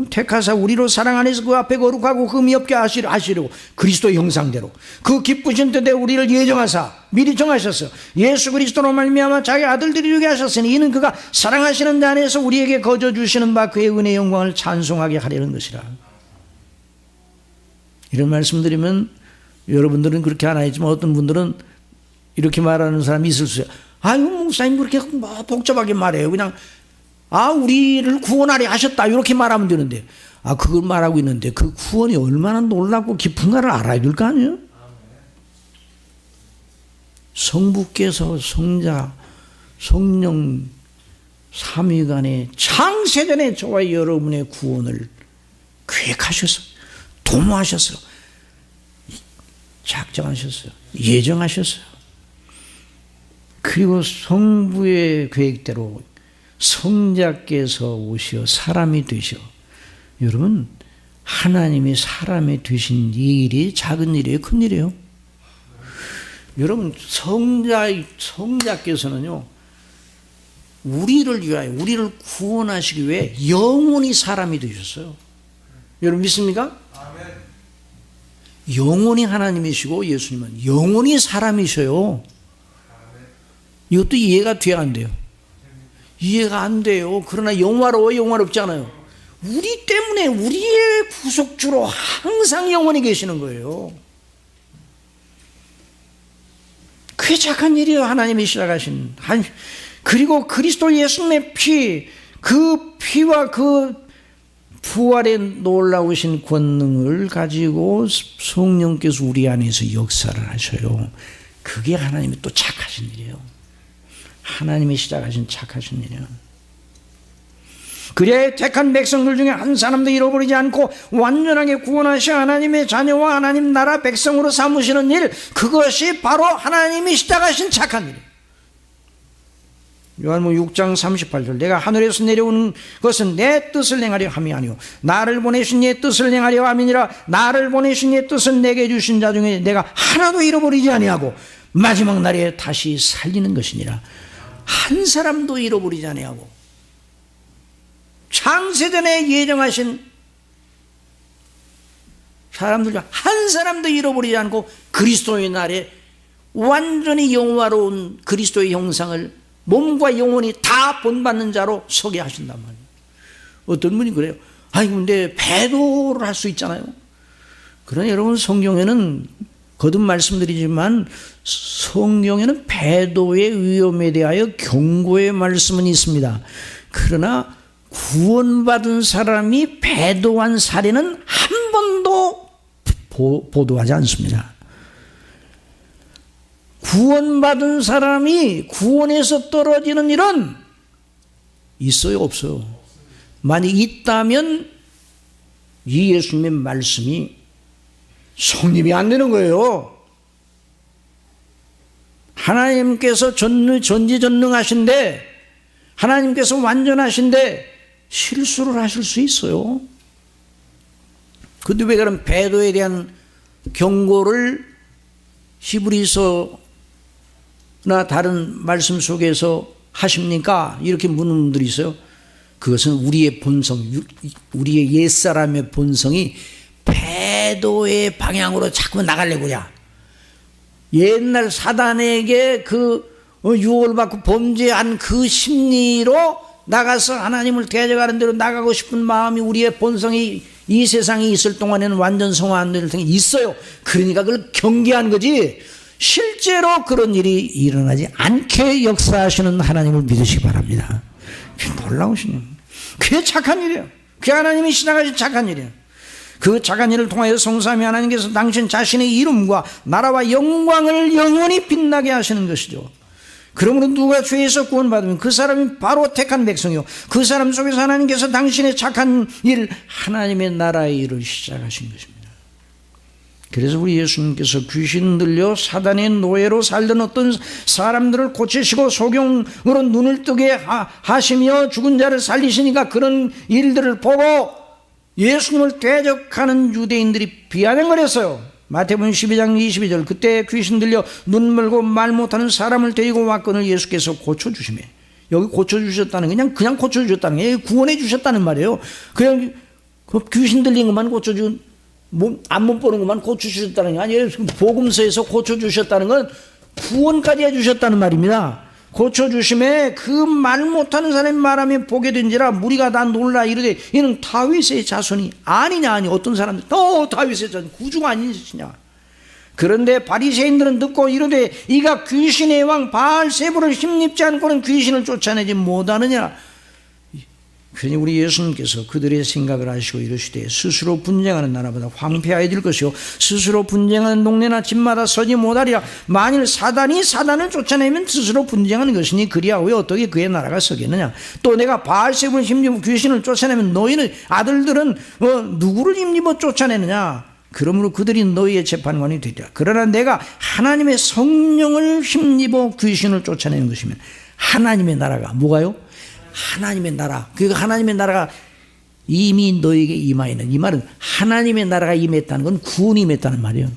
택하사 우리로 사랑 안에서 그 앞에 거룩하고 흠이 없게 하시려고 그리스도의 형상대로 그 기쁘신 뜻대로 우리를 예정하사 미리 정하셨어요. 예수 그리스도로 말미암아 자기 아들들이 되게 하셨으니 이는 그가 사랑하시는 자 안에서 우리에게 거저 주시는 바 그의 은혜의 영광을 찬송하게 하려는 것이라. 이런 말씀드리면 여러분들은 그렇게 안 하지만 어떤 분들은 이렇게 말하는 사람이 있을 수 있어요. 아유 목사님 그렇게 뭐 복잡하게 말해요. 그냥 우리를 구원하려 하셨다 이렇게 말하면 되는데, 그걸 말하고 있는데 그 구원이 얼마나 놀랍고 깊은가를 알아야 될 거 아니에요? 성부께서 성자 성령 삼위간에 창세전에 저와 여러분의 구원을 계획하셔서 도모하셨어요. 작정하셨어요. 예정하셨어요. 그리고 성부의 계획대로 성자께서 오시어 사람이 되셔. 여러분, 하나님이 사람이 되신 이 일이 작은 일이에요, 큰 일이에요? 여러분, 성자께서는요, 우리를 위하여, 우리를 구원하시기 위해 영원히 사람이 되셨어요. 여러분 믿습니까? 아멘. 영원히 하나님이시고 예수님은 영원히 사람이셔요. 이것도 이해가 돼야 안 돼요. 이해가 안 돼요. 그러나 영화롭지 않아요. 우리 때문에 우리의 구속주로 항상 영원히 계시는 거예요. 그게 착한 일이에요. 하나님이 시작하신. 그리고 그리스도 예수님의 피, 그 피와 그 부활의 놀라우신 권능을 가지고 성령께서 우리 안에서 역사를 하셔요. 그게 하나님이 또 착하신 일이에요. 하나님이 시작하신 착하신 일이에요. 그래 택한 백성들 중에 한 사람도 잃어버리지 않고 완전하게 구원하셔 하나님의 자녀와 하나님 나라 백성으로 삼으시는 일, 그것이 바로 하나님이 시작하신 착한 일이에요. 요한복음 6장 38절, 내가 하늘에서 내려온 것은 내 뜻을 행하려 함이 아니오 나를 보내신 내 뜻을 행하려 함이니라. 나를 보내신 내 뜻은 내게 주신 자 중에 내가 하나도 잃어버리지 아니하고 마지막 날에 다시 살리는 것이니라. 한 사람도 잃어버리지 아니하고 창세전에 예정하신 사람들 중 한 사람도 잃어버리지 않고 그리스도의 날에 완전히 영화로운 그리스도의 형상을 몸과 영혼이 다 본받는 자로 서게 하신단 말이에요. 어떤 분이 그래요. 아니 근데 배도를 할 수 있잖아요. 그러나 여러분, 성경에는 거듭 말씀드리지만 성경에는 배도의 위험에 대하여 경고의 말씀은 있습니다. 그러나 구원받은 사람이 배도한 사례는 한 번도 보도하지 않습니다. 구원받은 사람이 구원에서 떨어지는 일은 있어요, 없어요? 만약 있다면 이 예수님의 말씀이 성립이 안 되는 거예요. 하나님께서 전지전능하신데, 하나님께서 완전하신데 실수를 하실 수 있어요. 근데 왜 그런 배도에 대한 경고를 히브리서나 다른 말씀 속에서 하십니까? 이렇게 묻는 분들이 있어요. 그것은 우리의 본성, 우리의 옛사람의 본성이 배도의 방향으로 자꾸 나가려고 그래. 옛날 사단에게 그 유혹을 받고 범죄한 그 심리로 나가서 하나님을 대적하는 대로 나가고 싶은 마음이 우리의 본성이 이 세상에 있을 동안에는 완전 성화 안 될 텐데 있어요. 그러니까 그걸 경계한 거지, 실제로 그런 일이 일어나지 않게 역사하시는 하나님을 믿으시기 바랍니다. 놀라우시네요. 그게 착한 일이에요. 그게 하나님이 시작하신 착한 일이에요. 그 착한 일을 통하여 성삼위 하나님께서 당신 자신의 이름과 나라와 영광을 영원히 빛나게 하시는 것이죠. 그러므로 누가 죄에서 구원받으면 그 사람이 바로 택한 백성이요, 그 사람 속에서 하나님께서 당신의 착한 일, 하나님의 나라의 일을 시작하신 것입니다. 그래서 우리 예수님께서 귀신 들려 사단의 노예로 살던 어떤 사람들을 고치시고 소경으로 눈을 뜨게 하시며 죽은 자를 살리시니까 그런 일들을 보고 예수님을 대적하는 유대인들이 비아냥거렸어요. 마태복음 12장 22절, 그때 귀신 들려 눈 멀고 말 못하는 사람을 데리고 왔거늘 예수께서 고쳐주시매. 여기 고쳐주셨다는 그냥 고쳐주셨다는 게 구원해 주셨다는 말이에요. 그냥 그 귀신 들린 것만 고쳐준, 안 못 보는 것만 고쳐주셨다는 게 아니에요. 복음서에서 고쳐주셨다는 건 구원까지 해주셨다는 말입니다. 고쳐주심에 그 말 못하는 사람이 말하며 보게 된지라 무리가 다 놀라 이르되 이는 다윗의 자손이 아니냐 하니, 어떤 사람들 다윗의 자손 구주가 아니시냐. 그런데 바리새인들은 듣고 이르되 이가 귀신의 왕 바알세부를 힘입지 않고는 귀신을 쫓아내지 못하느냐. 그러니 우리 예수님께서 그들의 생각을 아시고 이르시되 스스로 분쟁하는 나라보다 황폐하여 질 것이요 스스로 분쟁하는 동네나 집마다 서지 못하리라. 만일 사단이 사단을 쫓아내면 스스로 분쟁하는 것이니 그리하여 어떻게 그의 나라가 서겠느냐. 또 내가 바알세부를 힘입어 귀신을 쫓아내면 너희는 아들들은 누구를 힘입어 쫓아내느냐. 그러므로 그들이 너희의 재판관이 되리라. 그러나 내가 하나님의 성령을 힘입어 귀신을 쫓아내는 것이면 하나님의 나라가 뭐가요? 하나님의 나라. 그 하나님의 나라가 이미 너에게 임하이는, 이 말은 하나님의 나라가 임했다는 건 구원이 임했다는 말이에요.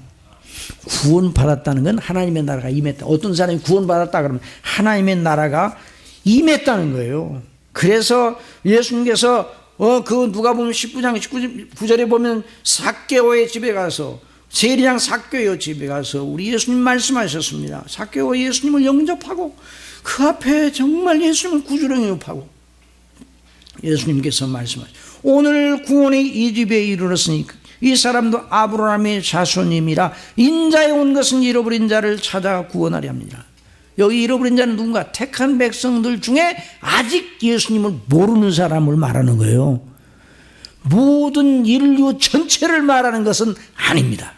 구원받았다는 건 하나님의 나라가 임했다. 어떤 사람이 구원받았다 그러면 하나님의 나라가 임했다는 거예요. 그래서 예수님께서 그 누가복음 19장 19절에 보면 삭개오의 집에 가서, 세리장 삭개오 집에 가서 우리 예수님 말씀하셨습니다. 삭개오 예수님을 영접하고 그 앞에 정말 예수님을 구주로 영접하고 예수님께서 말씀하셨습니다. 오늘 구원이 이 집에 이르렀으니 이 사람도 아브라함의 자손임이라 인자에 온 것은 잃어버린 자를 찾아 구원하려 합니다. 여기 잃어버린 자는 누군가? 택한 백성들 중에 아직 예수님을 모르는 사람을 말하는 거예요. 모든 인류 전체를 말하는 것은 아닙니다.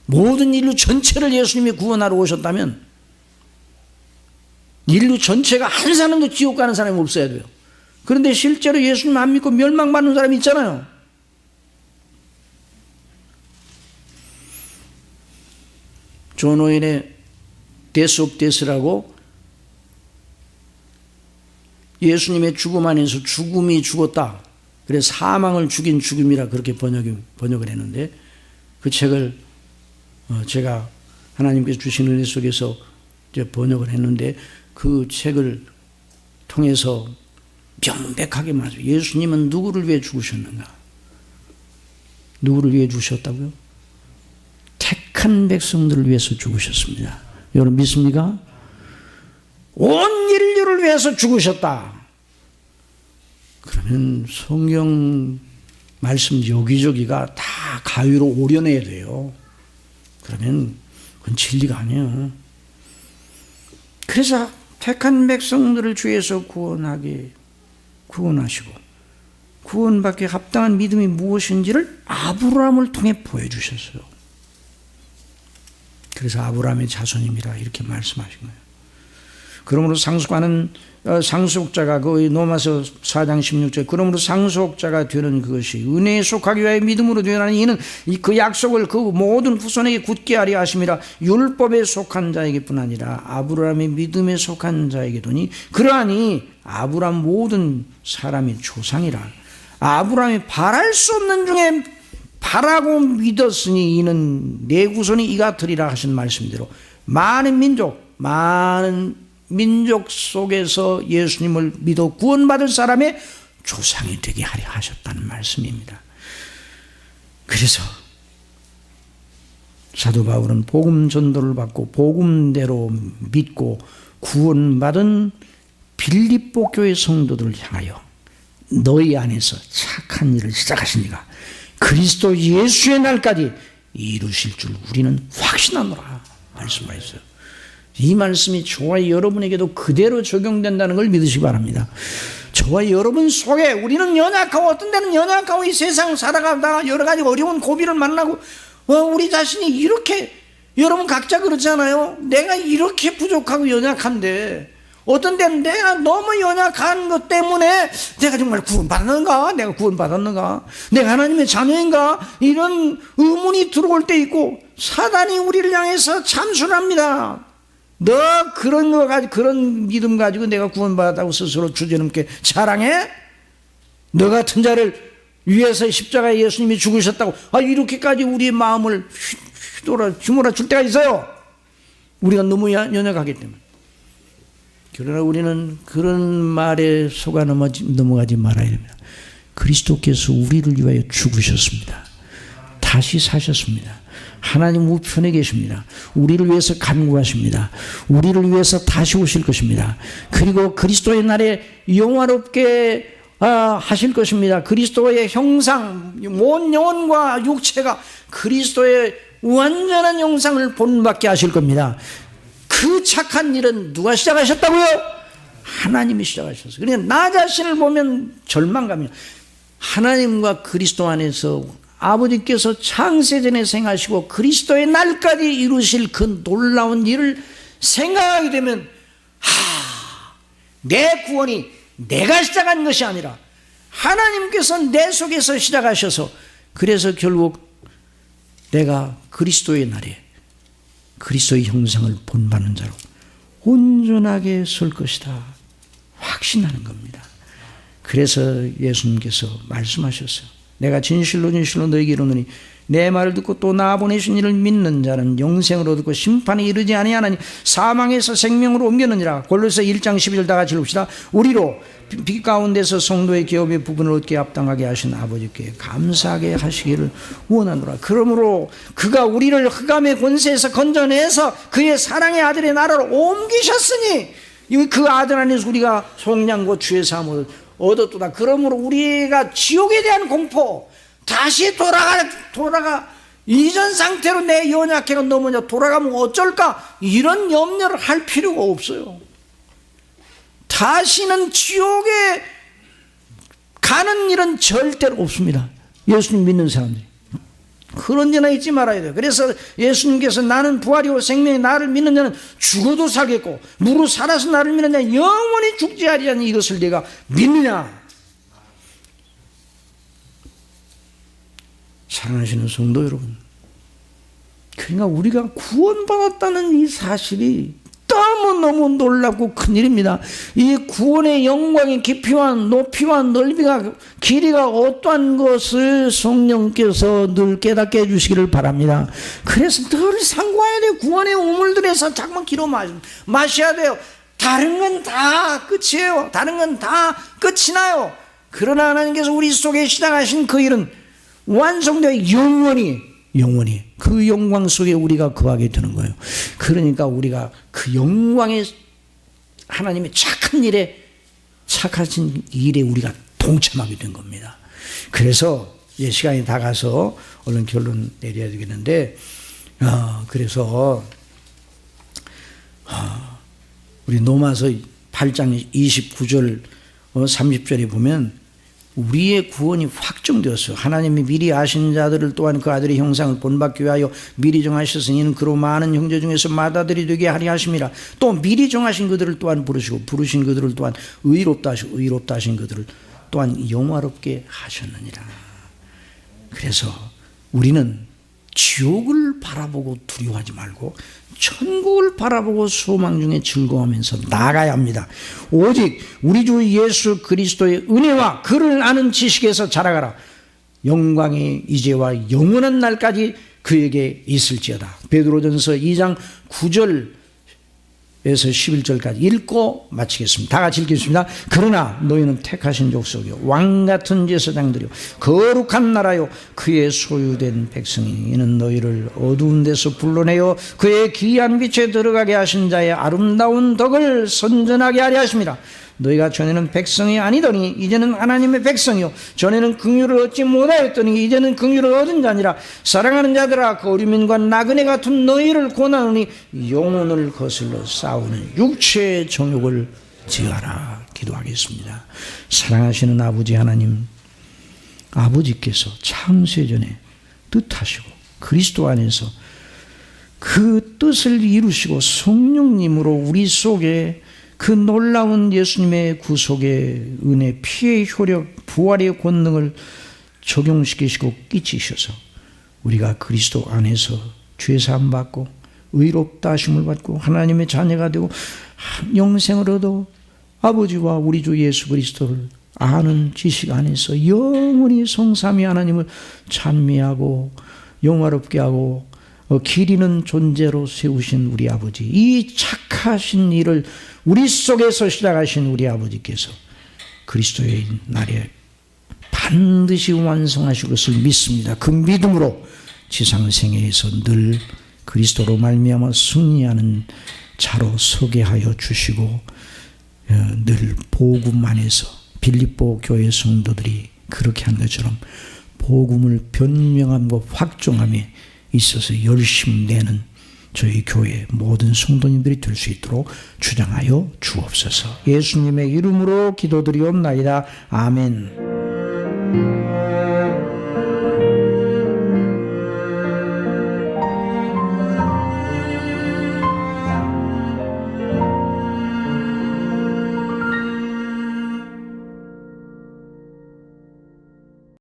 모든 인류 전체를 예수님이 구원하러 오셨다면 인류 전체가 한 사람도 지옥 가는 사람이 없어야 돼요. 그런데 실제로 예수님 안 믿고 멸망받는 사람이 있잖아요. 존 오웬의 데스 오브 데스라고 예수님의 죽음 안에서 죽음이 죽었다. 그래서 사망을 죽인 죽음이라 그렇게 번역을 했는데 그 책을 제가 하나님께서 주신 은혜 속에서 이제 번역을 했는데 그 책을 통해서 명백하게 말해요. 예수님은 누구를 위해 죽으셨는가? 누구를 위해 죽으셨다고요? 택한 백성들을 위해서 죽으셨습니다. 여러분 믿습니까? 온 인류를 위해서 죽으셨다. 그러면 성경 말씀 여기저기가 다 가위로 오려내야 돼요. 그러면 그건 진리가 아니에요. 그래서 택한 백성들을 주에서 구원하시고 구원받기에 합당한 믿음이 무엇인지를 아브라함을 통해 보여주셨어요. 그래서 아브라함의 자손입니다 이렇게 말씀하신 거예요. 그러므로 상속자가 그 로마서 4장 16절 그러므로 상속자가 되는 그것이 은혜에 속하기 위하여 믿음으로 되나니 이는 그 약속을 그 모든 후손에게 굳게 하려 하심이라. 율법에 속한 자에게뿐 아니라 아브라함의 믿음에 속한 자에게도니 그러하니 아브라함 모든 사람의 조상이라. 아브라함이 바랄 수 없는 중에 바라고 믿었으니 이는 내 후손이 이가 되리라 하신 말씀대로 많은 민족 속에서 예수님을 믿어 구원받을 사람의 조상이 되게 하려 하셨다는 말씀입니다. 그래서 사도 바울은 복음 전도를 받고 복음대로 믿고 구원받은 빌립보 교회 성도들을 향하여 너희 안에서 착한 일을 시작하신 이가 그리스도 예수의 날까지 이루실 줄 우리는 확신하노라 말씀하셨어요. 이 말씀이 저와 여러분에게도 그대로 적용된다는 걸 믿으시기 바랍니다. 저와 여러분 속에 우리는 연약하고 어떤 때는 연약하고 이 세상 살아가다가 여러 가지 어려운 고비를 만나고 우리 자신이 이렇게 여러분 각자 그렇잖아요. 내가 이렇게 부족하고 연약한데 어떤 때는 내가 너무 연약한 것 때문에 내가 정말 구원받았는가? 내가 구원받았는가? 내가 하나님의 자녀인가? 이런 의문이 들어올 때 있고 사단이 우리를 향해서 참수합니다. 너 그런 거 가지고 그런 믿음 가지고 내가 구원받았다고 스스로 주제넘게 자랑해? 너 같은 자를 위해서 십자가에 예수님이 죽으셨다고 이렇게까지 우리의 마음을 휘몰아 줄 때가 있어요. 우리가 너무 연약하기 때문에. 그러나 우리는 그런 말에 속아 넘어가지 말아야 됩니다. 그리스도께서 우리를 위하여 죽으셨습니다. 다시 사셨습니다. 하나님 우편에 계십니다. 우리를 위해서 간구하십니다. 우리를 위해서 다시 오실 것입니다. 그리고 그리스도의 날에 영화롭게 하실 것입니다. 그리스도의 형상, 온 영혼과 육체가 그리스도의 완전한 형상을 본받게 하실 겁니다. 그 착한 일은 누가 시작하셨다고요? 하나님이 시작하셨어요. 그러니까 나 자신을 보면 절망감이에요. 하나님과 그리스도 안에서 아버지께서 창세전에 생하시고 그리스도의 날까지 이루실 그 놀라운 일을 생각하게 되면 내 구원이 내가 시작한 것이 아니라 하나님께서 내 속에서 시작하셔서 그래서 결국 내가 그리스도의 날에 그리스도의 형상을 본받는 자로 온전하게 설 것이다 확신하는 겁니다. 그래서 예수님께서 말씀하셨어요. 내가 진실로 진실로 너희에게 이르노니 내 말을 듣고 또 나 보내신 이를 믿는 자는 영생을 얻고 심판에 이르지 아니하나니 사망에서 생명으로 옮겼느니라. 골로새 1장 12절 다 같이 읽읍시다. 우리로 빛 가운데서 성도의 기업의 부분을 얻게 합당하게 하신 아버지께 감사하게 하시기를 원하노라. 그러므로 그가 우리를 흑암의 권세에서 건져내서 그의 사랑의 아들의 나라로 옮기셨으니 그 아들 안에서 우리가 속량과 주의 사함을 얻었도다. 그러므로 우리가 지옥에 대한 공포, 다시 돌아가 이전 상태로 내 연약해가 넘어져 돌아가면 어쩔까, 이런 염려를 할 필요가 없어요. 다시는 지옥에 가는 일은 절대로 없습니다. 예수님 믿는 사람들이 그런 데나 잊지 말아야 돼요. 그래서 예수님께서 나는 부활이고 생명이, 나를 믿는 자는 죽어도 살겠고 무릇 살아서 나를 믿는 자는 영원히 죽지 아니하니 이것을 네가 믿느냐. 사랑하시는 성도 여러분, 그러니까 우리가 구원받았다는 이 사실이 너무너무 놀랍고 큰일입니다. 이 구원의 영광의 깊이와 높이와 넓이가, 길이가 어떠한 것을 성령께서 늘 깨닫게 해주시기를 바랍니다. 그래서 늘 상고해야 돼요. 구원의 우물들에서 자꾸만 기로 마셔야 돼요. 다른 건 다 끝이에요. 다른 건 다 끝이 나요. 그러나 하나님께서 우리 속에 시작하신 그 일은 완성되어 영원히 그 영광 속에 우리가 거하게 되는 거예요. 그러니까 우리가 그 영광의 하나님의 착하신 일에 우리가 동참하게 된 겁니다. 그래서 이제 시간이 다 가서 얼른 결론 내려야 되겠는데, 그래서 우리 로마서 8장 29절 30절에 보면 우리의 구원이 확정되었어요. 하나님이 미리 아신 자들을 또한 그 아들의 형상을 본받기 위하여 미리 정하셨으니 이는 그로 많은 형제 중에서 맏아들이 되게 하리 하심이라. 또 미리 정하신 그들을 또한 부르시고 부르신 그들을 또한 의롭다 하신 그들을 또한 영화롭게 하셨느니라. 그래서 우리는 지옥을 바라보고 두려워하지 말고 천국을 바라보고 소망 중에 즐거워하면서 나아가야 합니다. 오직 우리 주 예수 그리스도의 은혜와 그를 아는 지식에서 자라가라. 영광의 이제와 영원한 날까지 그에게 있을지어다. 베드로전서 2장 9절에서 11절까지 읽고 마치겠습니다. 다 같이 읽겠습니다. 그러나 너희는 택하신 족속이요 왕같은 제사장들이요 거룩한 나라요 그의 소유된 백성이니 이는 너희를 어두운 데서 불러내어 그의 귀한 빛에 들어가게 하신 자의 아름다운 덕을 선전하게 하려 하십니다. 너희가 전에는 백성이 아니더니 이제는 하나님의 백성이요 전에는 긍휼을 얻지 못하였더니 이제는 긍휼을 얻은 자니라. 사랑하는 자들아 그 어리면과 나그네 같은 너희를 권하노니 영혼을 거슬러 싸우는 육체의 정욕을 제하라. 기도하겠습니다. 사랑하시는 아버지 하나님, 아버지께서 창세전에 뜻하시고 그리스도 안에서 그 뜻을 이루시고 성령님으로 우리 속에 그 놀라운 예수님의 구속의 은혜, 피의 효력, 부활의 권능을 적용시키시고 끼치셔서 우리가 그리스도 안에서 죄사함 받고 의롭다 하심을 받고 하나님의 자녀가 되고 영생을 얻어 아버지와 우리 주 예수 그리스도를 아는 지식 안에서 영원히 성삼위 하나님을 찬미하고 영화롭게 하고 기리는 존재로 세우신 우리 아버지, 이 착하신 일을 우리 속에서 시작하신 우리 아버지께서 그리스도의 날에 반드시 완성하실 것을 믿습니다. 그 믿음으로 지상생애에서 늘 그리스도로 말미암아 승리하는 자로 서게 하여 주시고 늘 복음 안에서 빌립보 교회 성도들이 그렇게 한 것처럼 복음을 변명함과 확정함에 있어서 열심 내는 저희 교회 모든 성도님들이 될 수 있도록 주장하여 주옵소서. 예수님의 이름으로 기도드리옵나이다. 아멘.